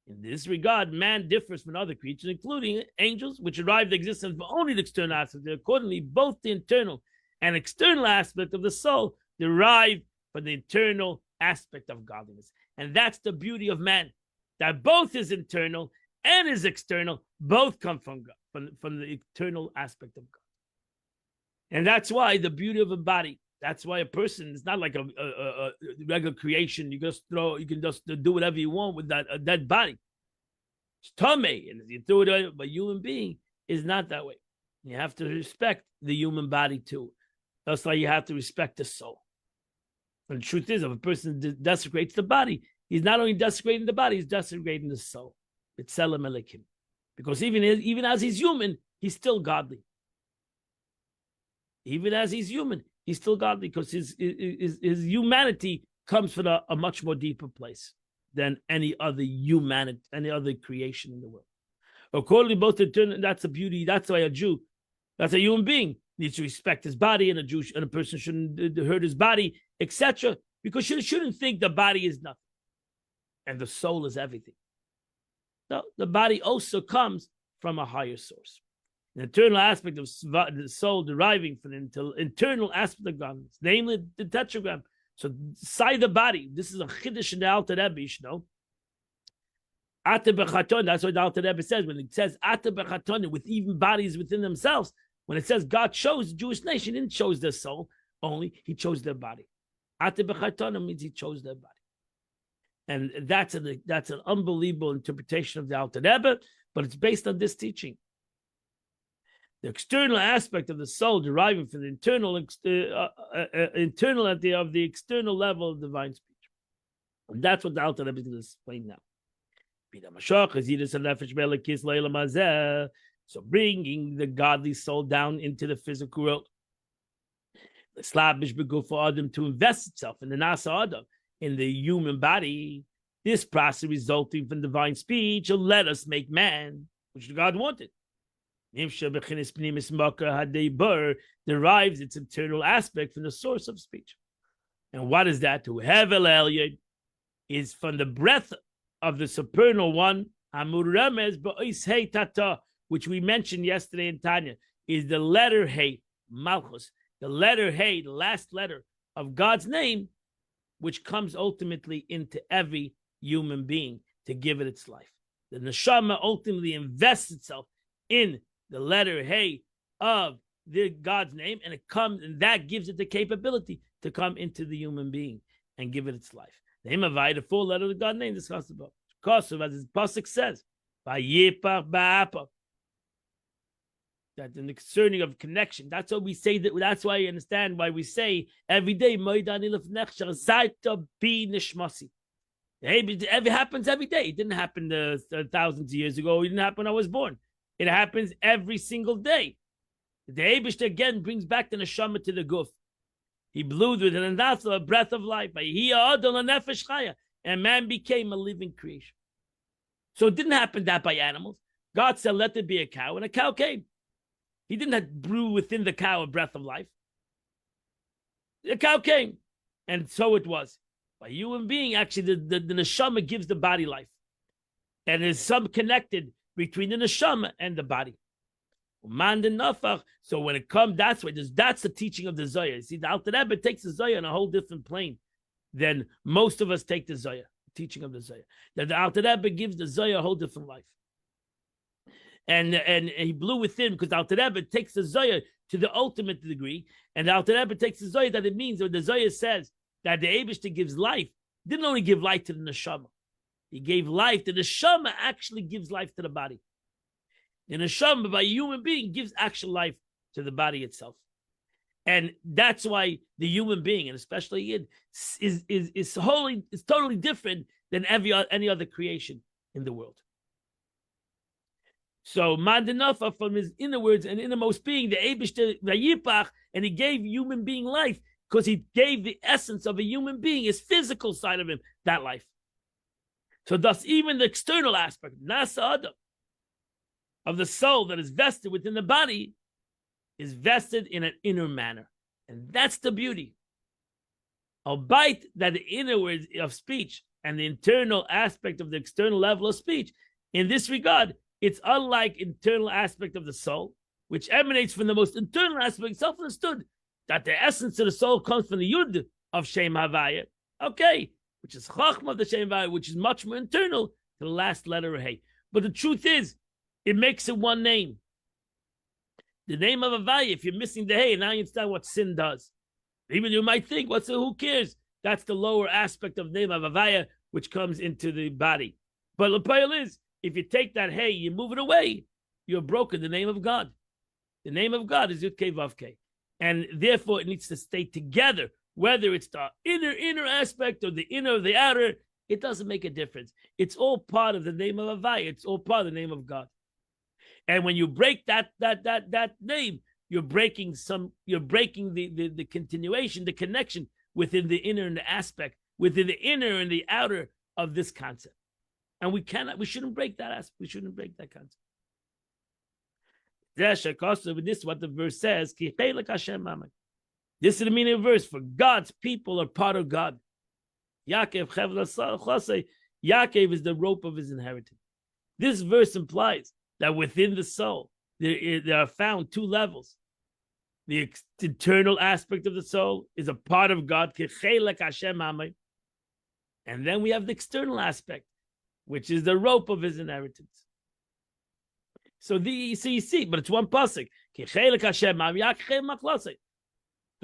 In this regard, man differs from other creatures, including angels, which derive the existence of only the external aspect. Accordingly, both the internal and external aspect of the soul derive from the internal aspect of godliness. And that's the beauty of man, that both his internal and his external both come from God, from the eternal aspect of God. And that's why the beauty of a body, that's why a person is not like a regular creation. You can just do whatever you want with a dead body. It's tame, and you do it, but human being is not that way. You have to respect the human body too. That's why you have to respect the soul. And the truth is, if a person desecrates the body, he's not only desecrating the body, he's desecrating the soul. It's Selam Elikim. Because even as he's human, he's still godly. Even as he's human, he's still godly, because his humanity comes from a much more deeper place than any other humanity, any other creation in the world. Accordingly, both eternal, that's a beauty. That's why a Jew, that's a human being, needs to respect his body, and a person shouldn't hurt his body, etc. Because you shouldn't think the body is nothing and the soul is everything. No, the body also comes from a higher source. An internal aspect of the soul deriving from the internal aspect of godliness, namely the tetragram. So, inside the body, this is a chiddush in the Alter Rebbe, you know. Ate bechaton, that's what the Alter Rebbe says. When it says ate bechaton, with even bodies within themselves, when it says God chose the Jewish nation, he didn't chose their soul only, he chose their body. Ate bechaton means he chose their body. And that's an unbelievable interpretation of the Alter Rebbe, but it's based on this teaching. The external aspect of the soul deriving from the internal of the external level of divine speech. And that's what the Alter Rebbe is going to explain now. So bringing the godly soul down into the physical world. The slavish beguf for Adam to invest itself in the Nasa Adam, in the human body. This process resulting from divine speech will let us make man, which God wanted. Derives its internal aspect from the source of speech. And what is that? To Hevel Elyon is from the breath of the supernal one, which we mentioned yesterday in Tanya, is the letter Hey, Malchus, the letter Hey, the last letter of God's name, which comes ultimately into every human being to give it its life. The neshama ultimately invests itself in the letter Hey of the God's name, and it comes, and that gives it the capability to come into the human being and give it its life. The Himavai, the full letter of the God name, discussed about. Because, as his pasuk says, Vayipach ba'apa, that the concerning of connection. That's what we say. That's why I understand why we say every day. It happens every day. It didn't happen thousands of years ago. It didn't happen when I was born. It happens every single day. The Eibishter again brings back the neshama to the guf. He blew with an andatha, a breath of life. And man became a living creation. So it didn't happen that by animals. God said, let there be a cow, and a cow came. He didn't brew within the cow a breath of life. The cow came. And so it was. By human being, actually, the neshama gives the body life. And there's some connected between the neshama and the body. So when it comes, that's the teaching of the Zohar. See, the Alter Rebbe takes the Zohar on a whole different plane than most of us take the Zohar, teaching of the Zohar. That the Alter Rebbe gives the Zohar a whole different life. And he blew within, because the Alter Rebbe takes the Zohar to the ultimate degree, and the Alter Rebbe takes the Zohar that it means, when the Zohar says that the Eibishter gives life, didn't only give life to the neshama, he gave life. The neshama actually gives life to the body. The neshama, by a human being, gives actual life to the body itself. And that's why the human being, and especially Yid, is totally different than any other creation in the world. So Madinafa, from his inner words and innermost being, the Eibishter Vayipach, and he gave human being life because he gave the essence of a human being, his physical side of him, that life. So thus, even the external aspect, Nasa Adam, of the soul that is vested within the body, is vested in an inner manner. And that's the beauty. Albeit that the inner words of speech and the internal aspect of the external level of speech, in this regard, it's unlike internal aspect of the soul, which emanates from the most internal aspect, self-understood, that the essence of the soul comes from the Yud of Shem Havaya, okay, which is Chachma of the Shem Havaya, which is much more internal to the last letter of Hey. But the truth is, it makes it one name. The name of Havaya, if you're missing the Hey, now you understand what sin does. Even you might think, who cares? That's the lower aspect of the name of Havaya, which comes into the body. But the point is, if you take that Hey, you move it away, you're broken the name of God. The name of God is Yud Kei Vav Kei. And therefore, it needs to stay together. Whether it's the inner aspect or the inner or the outer, it doesn't make a difference. It's all part of the name of Havaya. It's all part of the name of God. And when you break that name, you're breaking the continuation, the connection within the inner and the aspect, within the inner and the outer of this concept. And we shouldn't break that aspect. We shouldn't break that concept. This is what the verse says. This is the meaning of the verse. For God's people are part of God. Yaakov is the rope of his inheritance. This verse implies that within the soul, there are found two levels. The internal aspect of the soul is a part of God. And then we have the external aspect, which is the rope of his inheritance. So you see, but it's one pasuk. So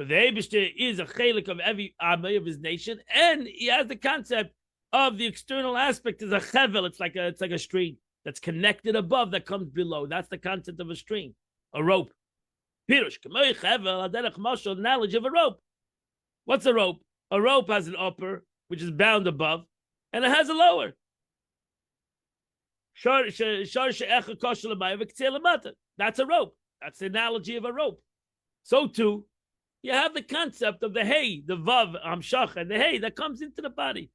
the Eibishter is a chelik of every Amay of his nation, and he has the concept of the external aspect is a chevel. It's like a string that's connected above that comes below. That's the concept of a string, a rope. Pirush k'moi chevel aderech mashal, the knowledge of a rope. What's a rope? A rope has an upper, which is bound above, and it has a lower. That's a rope. That's the analogy of a rope. So too, you have the concept of the hay, the vav, amshach, and the hay that comes into the body.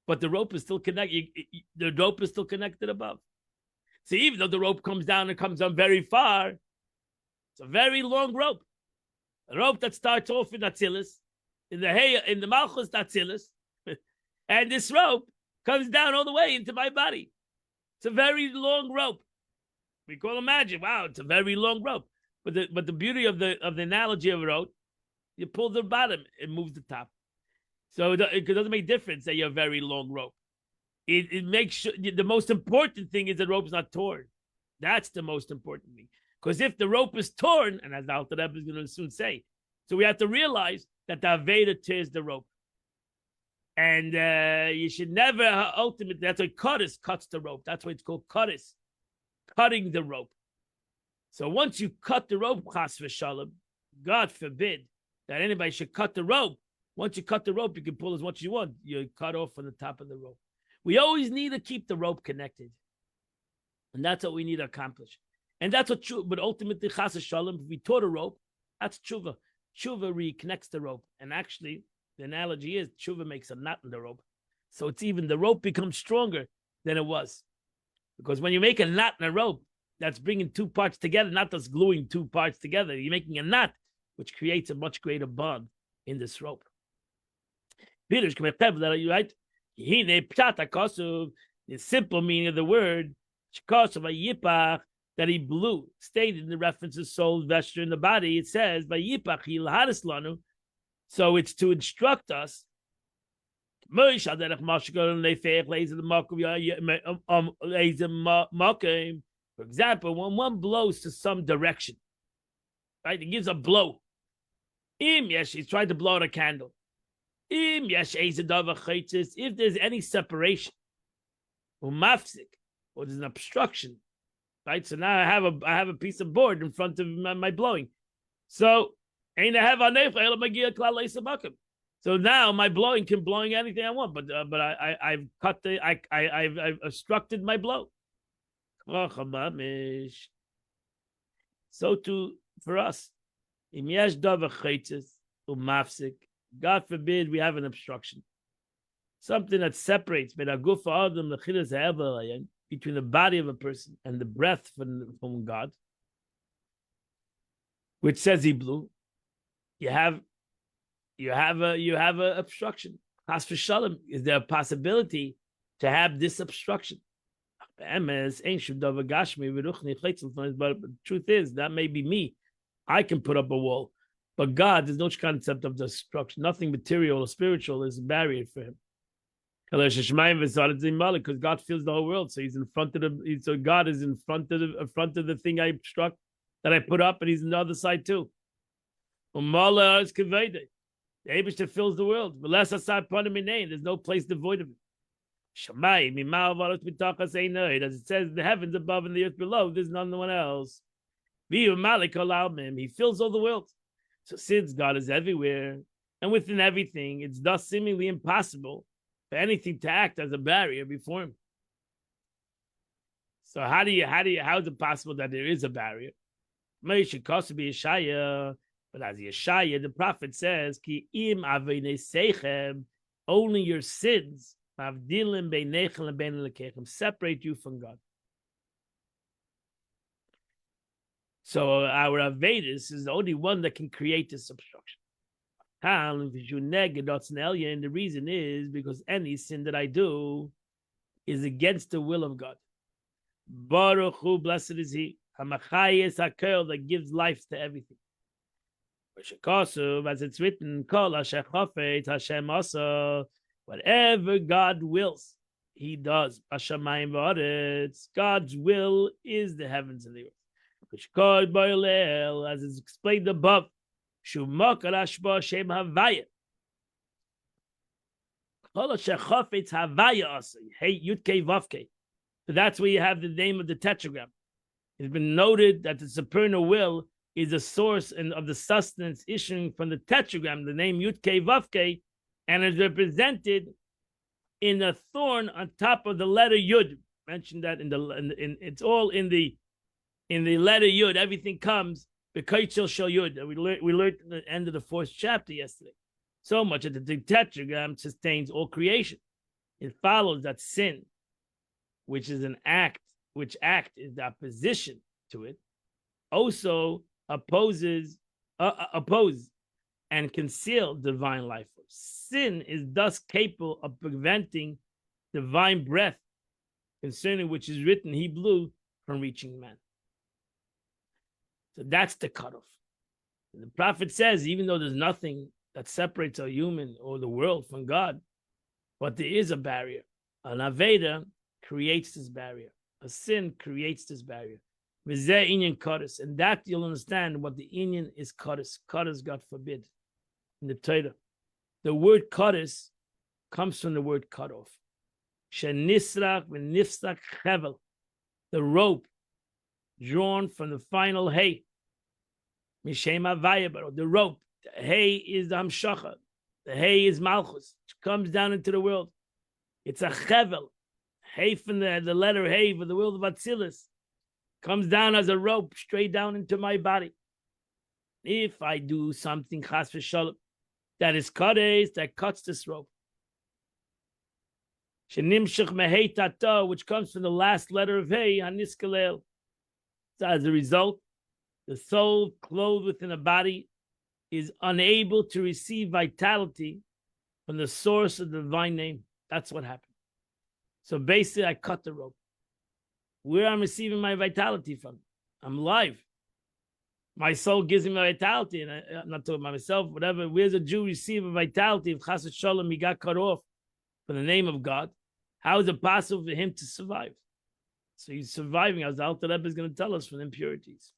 But the rope is still connected. The rope is still connected above. See, even though the rope comes down and comes down very far, it's a very long rope. A rope that starts off in Atzilus, in the hay, in the Malchus Atzilus, and this rope comes down all the way into my body. It's a very long rope. We call it magic. Wow, it's a very long rope. But the beauty of the analogy of a rope, you pull the bottom, it moves the top. So it doesn't make a difference that you have a very long rope. It makes sure the most important thing is the rope is not torn. That's the most important thing. Because if the rope is torn, and as the Alter Rebbe is going to soon say, so we have to realize that the Aveda tears the rope. And you should never, ultimately, that's why Kodesh cuts the rope. That's why it's called Kodesh, cutting the rope. So once you cut the rope, chas v'shalom, God forbid that anybody should cut the rope. Once you cut the rope, you can pull as much as you want. You cut off from the top of the rope. We always need to keep the rope connected. And that's what we need to accomplish. And that's what, but ultimately, chas v'shalom, if we tore the rope, that's tshuva. Tshuva reconnects the rope. And actually, the analogy is tshuva makes a knot in the rope. So it's even, the rope becomes stronger than it was. Because when you make a knot in a rope, that's bringing two parts together, not just gluing two parts together. You're making a knot, which creates a much greater bond. in this rope. Peter, right? The simple meaning of the word, that he blew, stated in the reference of soul, vesture, in the body, it says, so it's to instruct us. For example, when one blows to some direction, right? It gives a blow. He's trying to blow out a candle. If there's any separation, or there's an obstruction, right? So now I have a piece of board in front of my blowing. So so now my blowing can blowing anything I want, but I've cut I've obstructed my blow. So too for us. God forbid we have an obstruction. Something that separates between the body of a person and the breath from God, which says he blew. You have a obstruction. Chas v'shalom, is there a possibility to have this obstruction? But the truth is, that may be me. I can put up a wall. But God, there's no concept of destruction. Nothing material or spiritual is a barrier for him. Because God fills the whole world. So he's in front of so God is in front of the thing I obstruct, that I put up, and he's on the other side too. The Eibishter fills the world. There's no place devoid of it. As it says, the heavens above and the earth below, there's none one else. He fills all the world. So since God is everywhere and within everything, it's thus seemingly impossible for anything to act as a barrier before him. So how is it possible that there is a barrier? But as Yeshaya, the prophet says, Ki im only your sins separate you from God. So our Avedis is the only one that can create this obstruction. And the reason is because any sin that I do is against the will of God. Baruch Hu, blessed is he, Hamachayes HaKol, that gives life to everything. As it's written, whatever God wills, he does. God's will is the heavens and the earth. As is explained above, so that's where you have the name of the tetragram. It's been noted that the supernal will is a source of the sustenance issuing from the tetragram, the name Yud Kei Vav Kei, and is represented in a thorn on top of the letter Yud. Mentioned that it's all in the letter Yud. Everything comes b'kaitzil shel Yud. We learned at the end of the 4th chapter yesterday. So much that the tetragram sustains all creation. It follows that sin, which is an act, which act is the opposition to it, also oppose and conceal divine life force. Sin is thus capable of preventing divine breath, concerning which is written, he blew, from reaching man. So that's the cutoff. And the prophet says, even though there's nothing that separates a human or the world from God, but there is a barrier. An Aveda creates this barrier. A sin creates this barrier. And that you'll understand what the inyan is Kodesh. Kodesh, God forbid. In the Torah, the word Kodesh comes from the word cut off. Shenisrach v'nifsach chevel, the rope drawn from the final hay. Mishem Havaya, the rope. The hay is the Hamshacha. The hay is Malchus. It comes down into the world. It's a chevel. Hay from the letter hay for the world of Atzilus. Comes down as a rope straight down into my body. If I do something chas v'shalom that is kadosh, that cuts this rope. Shenimshach mehei tata, which comes from the last letter of hey, haniskalel. So as a result, the soul clothed within a body is unable to receive vitality from the source of the divine name. That's what happened. So basically, I cut the rope. Where I'm receiving my vitality from? I'm live. My soul gives me vitality, and I'm not talking about myself, whatever. Where's a Jew receive a vitality if Chas Shalom he got cut off for the name of God? How is it possible for him to survive? So he's surviving, as the Alter Rebbe is going to tell us, from impurities.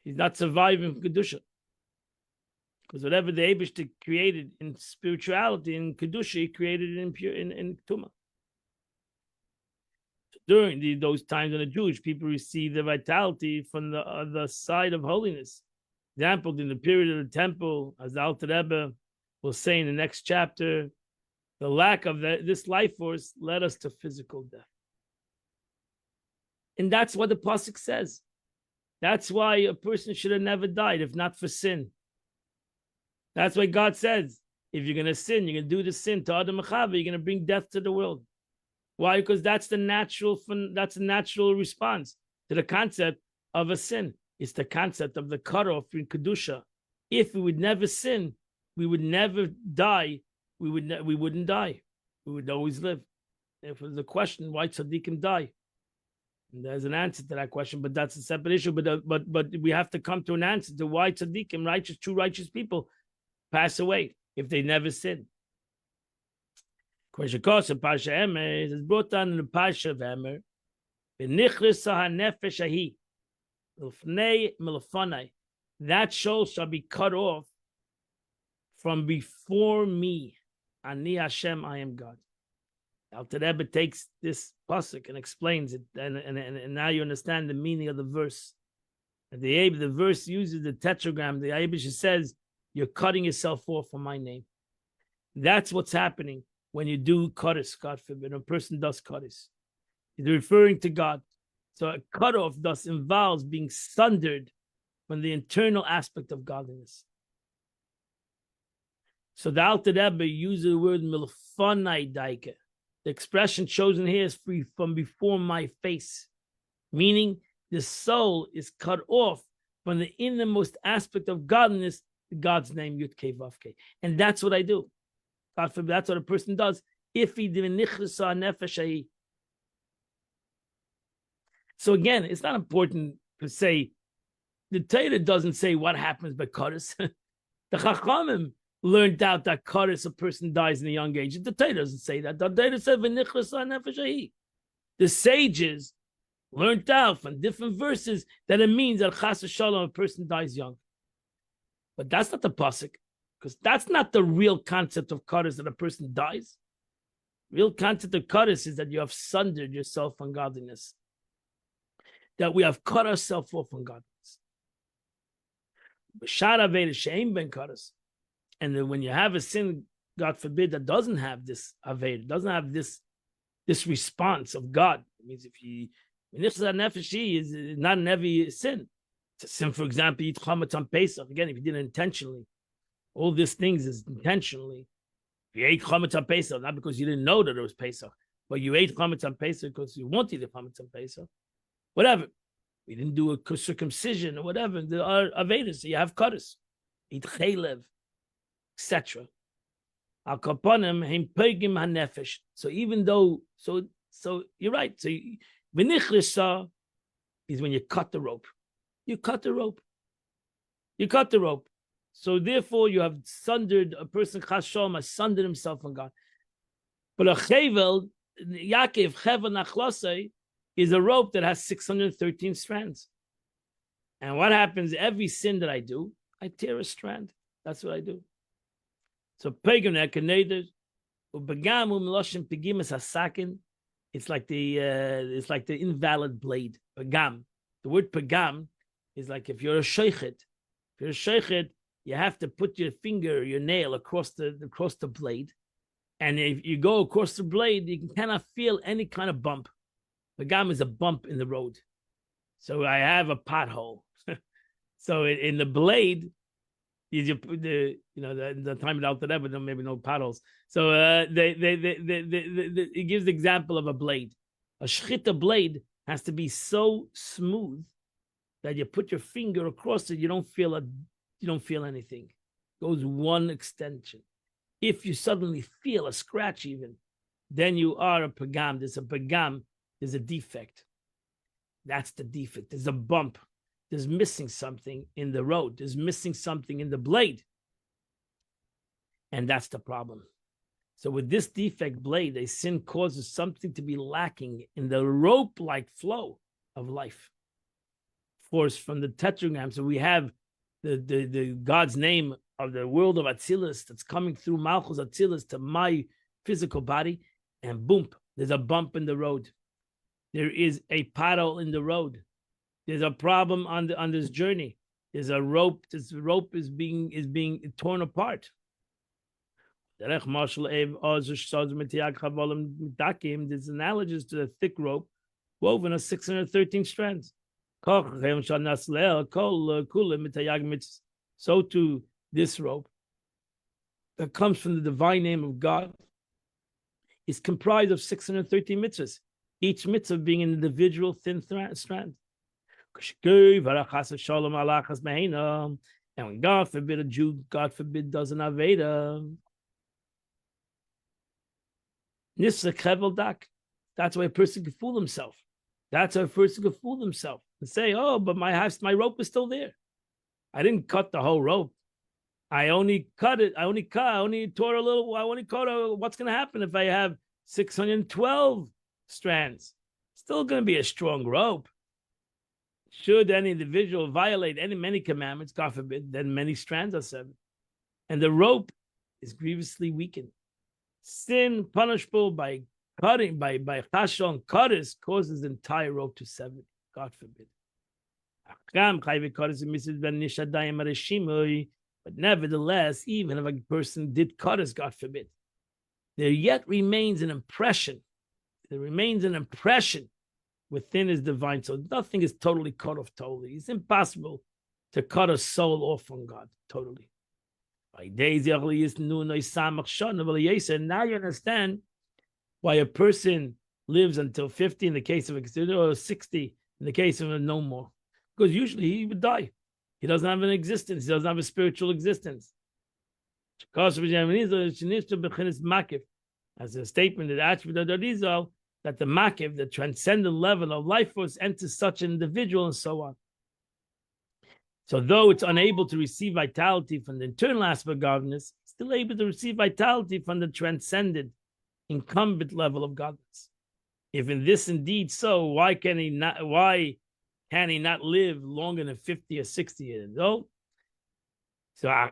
He's not surviving from Kedusha. Because whatever the Eibishter created in spirituality, in Kedusha, he created it in Tumah. During those times when the Jewish people received the vitality from the other side of holiness. Example, in the period of the temple, as the Alter Rebbe will say in the next chapter, the lack of this life force led us to physical death. And that's what the Pasuk says. That's why a person should have never died, if not for sin. That's why God says, if you're going to sin, you're going to do the sin to Adam Chava, you're going to bring death to the world. Why? Because that's the natural response to the concept of a sin. It's the concept of the cutoff in Kedusha. If we would never sin, we would never die. We wouldn't die. We would always live. If it was a question, why tzaddikim die? And there's an answer to that question, but that's a separate issue. But we have to come to an answer to why tzaddikim, true righteous people, pass away if they never sin. Pasha Emer is brought down in the Pasha of Emer. That soul shall be cut off from before me. Ani Hashem, I am God. Alter Rebbe takes this pasuk and explains it, and now you understand the meaning of the verse. The verse uses the tetragram. The Eibush says, "You're cutting yourself off from my name." That's what's happening when you do Kaddish, God forbid, a person does Kaddish. He's referring to God. So a cutoff thus involves being sundered from the internal aspect of godliness. So the Alter Rebbe uses the word milfanai daike. The expression chosen here is free from before my face, meaning the soul is cut off from the innermost aspect of godliness, God's name, Yud Kei Vav Kei. And that's what I do. God forbid, that's what a person does. If he nichsa nefesh. So again, it's not important to say, the Torah doesn't say what happens by Kaddish. The Chachamim learned out that Kaddish, a person dies in a young age. The Torah doesn't say that. The Torah said, v'nichsa nefesh. The sages learned out from different verses that it means that chas v'shalom, a person dies young. But that's not the pasuk. Because that's not the real concept of Kaddish, that a person dies. Real concept of Kaddish is that you have sundered yourself from godliness. That we have cut ourselves off from godliness. And then when you have a sin, God forbid, that doesn't have this aved, doesn't have this response of God. It means if you nefeshi is not an heavy sin. It's a sin, for example, you eat chametz on Pesach. Again, if you did it intentionally. All these things is intentionally. If you ate chametz on Pesach, not because you didn't know that it was Pesach, but you ate chametz on Pesach because you wanted the chametz on Pesach. Whatever. We didn't do a circumcision or whatever. There are avedas. So you have Kaddish. Eat chaylev, etc. Al kaponim heim pegim hanefesh. So even though, so you're right. So v'nichlisa is when you cut the rope. You cut the rope. You cut the rope. So therefore, you have sundered a person. Chas Shalom has sundered himself from God. But a chevel, Yaakov chevel nachlasei, is a rope that has 613 strands. And what happens? Every sin that I do, I tear a strand. That's what I do. So pagan ekaneder, ubagamu miloshim pegimas hasakin. It's like the invalid blade. Pagam. The word pagam is like if you're a sheichet. If you're a sheichet, you have to put your finger, your nail across the blade. And if you go across the blade, you cannot feel any kind of bump. Pagam is a bump in the road. So I have a pothole. So in the blade, you put the time it out to that, but maybe no potholes. So it gives the example of a blade. A shchita blade has to be so smooth that you put your finger across it, you don't feel you don't feel anything. Goes one extension. If you suddenly feel a scratch even, then you are a pagam. There's a pagam, there's a defect. That's the defect. There's a bump. There's missing something in the road. There's missing something in the blade. And that's the problem. So with this defect blade, a sin causes something to be lacking in the rope-like flow of life. Force from the tetragram. So we have the God's name of the world of Atzilus that's coming through Malchus Atzilus to my physical body, and boom, there's a bump in the road. There is a pothole in the road. There's a problem on this journey. There's a rope. This rope is being torn apart. This analogous to a thick rope woven of 613 strands. So too, this rope that comes from the divine name of God is comprised of 613 mitzvahs, each mitzvah being an individual thin strand. And when God forbid a Jew, God forbid, does an Aveda, that's why a person can fool himself. That's how a person can fool himself and say, oh, but my rope is still there. I didn't cut the whole rope. I only cut it. I only tore a little. I only cut what's going to happen if I have 612 strands? Still going to be a strong rope. Should any individual violate many commandments, God forbid, then many strands are severed. And the rope is grievously weakened. Sin punishable by cutting, by chashon cutters, causes the entire rope to sever. God forbid. But nevertheless, even if a person did cutters, God forbid, there yet remains an impression. There remains an impression within his divine soul. Nothing is totally cut off totally. It's impossible to cut a soul off from God totally. Now you understand why a person lives until 50 in the case of a or 60 in the case of a no more. Because usually he would die. He doesn't have an existence. He doesn't have a spiritual existence. As a statement, the attribute of the Arizal, that the makiv, the transcendent level of life force, enters such an individual and so on. So though it's unable to receive vitality from the internal aspect of godliness, it's still able to receive vitality from the transcendent, incumbent level of godliness. If in this indeed so, why can he not live longer than 50 or 60 years old? So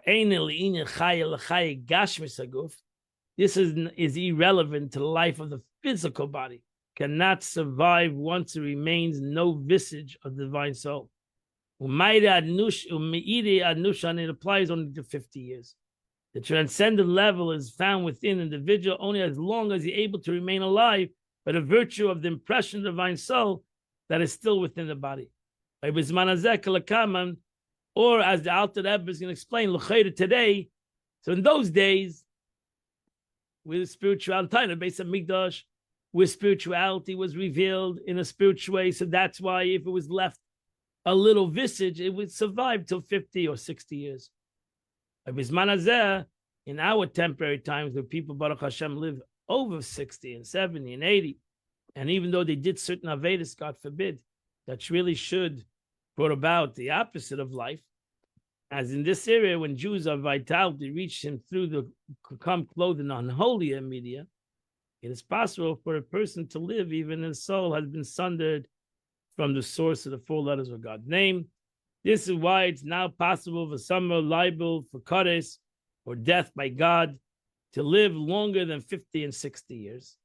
this is irrelevant to the life of the physical body, cannot survive once it remains no visage of the divine soul. It applies only to 50 years. The transcendent level is found within an individual only as long as he's able to remain alive by the virtue of the impression of the divine soul that is still within the body. Or as the Alter Rebbe is going to explain, today, so in those days, with spirituality, based on Mikdash, where spirituality was revealed in a spiritual way, so that's why if it was left a little visage, it would survive till 50 or 60 years. In our temporary times, where people, Baruch Hashem, live over 60 and 70 and 80, and even though they did certain Avedas, God forbid, that really should brought about the opposite of life, as in this area, when Jews of vitality reach him through the come clothed in unholy media, it is possible for a person to live even his soul has been sundered from the source of the 4 letters of God's name. This is why it's now possible for some liable for Kadesh or death by God to live longer than 50 and 60 years.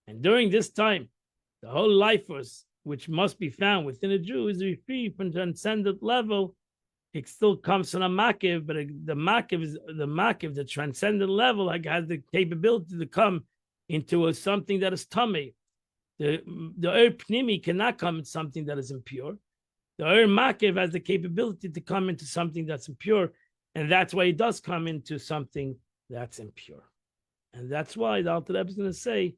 And during this time, the whole life force, which must be found within a Jew, is free from transcendent level. It still comes from a makiv, but the makiv, the transcendent level, has the capability to come into something that is tummy. The pnimi cannot come in something that is impure. The makiv has the capability to come into something that's impure, and that's why it does come into something that's impure. And that's why the Alter Rebbe is going to say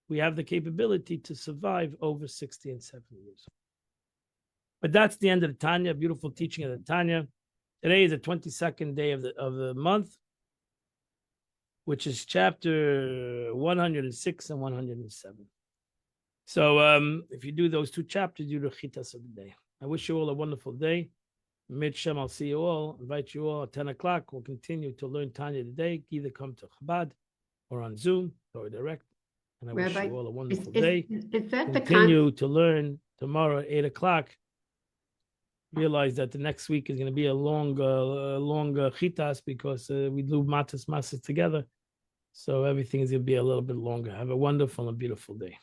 we have the capability to survive over 60 and 70 years. But that's the end of the Tanya, beautiful teaching of the Tanya. Today is the 22nd day of the month, which is chapter 106 and 107. So if you do those two chapters, you do the chitas of the day. I wish you all a wonderful day. Midshem, I'll see you all. Invite you all at 10 o'clock. We'll continue to learn Tanya today. Either come to Chabad or on Zoom or direct. And I wish you all a wonderful day. Is that continue to learn tomorrow at 8 o'clock. Realize that the next week is going to be a longer chitas because we do matas together. So everything is going to be a little bit longer. Have a wonderful and beautiful day.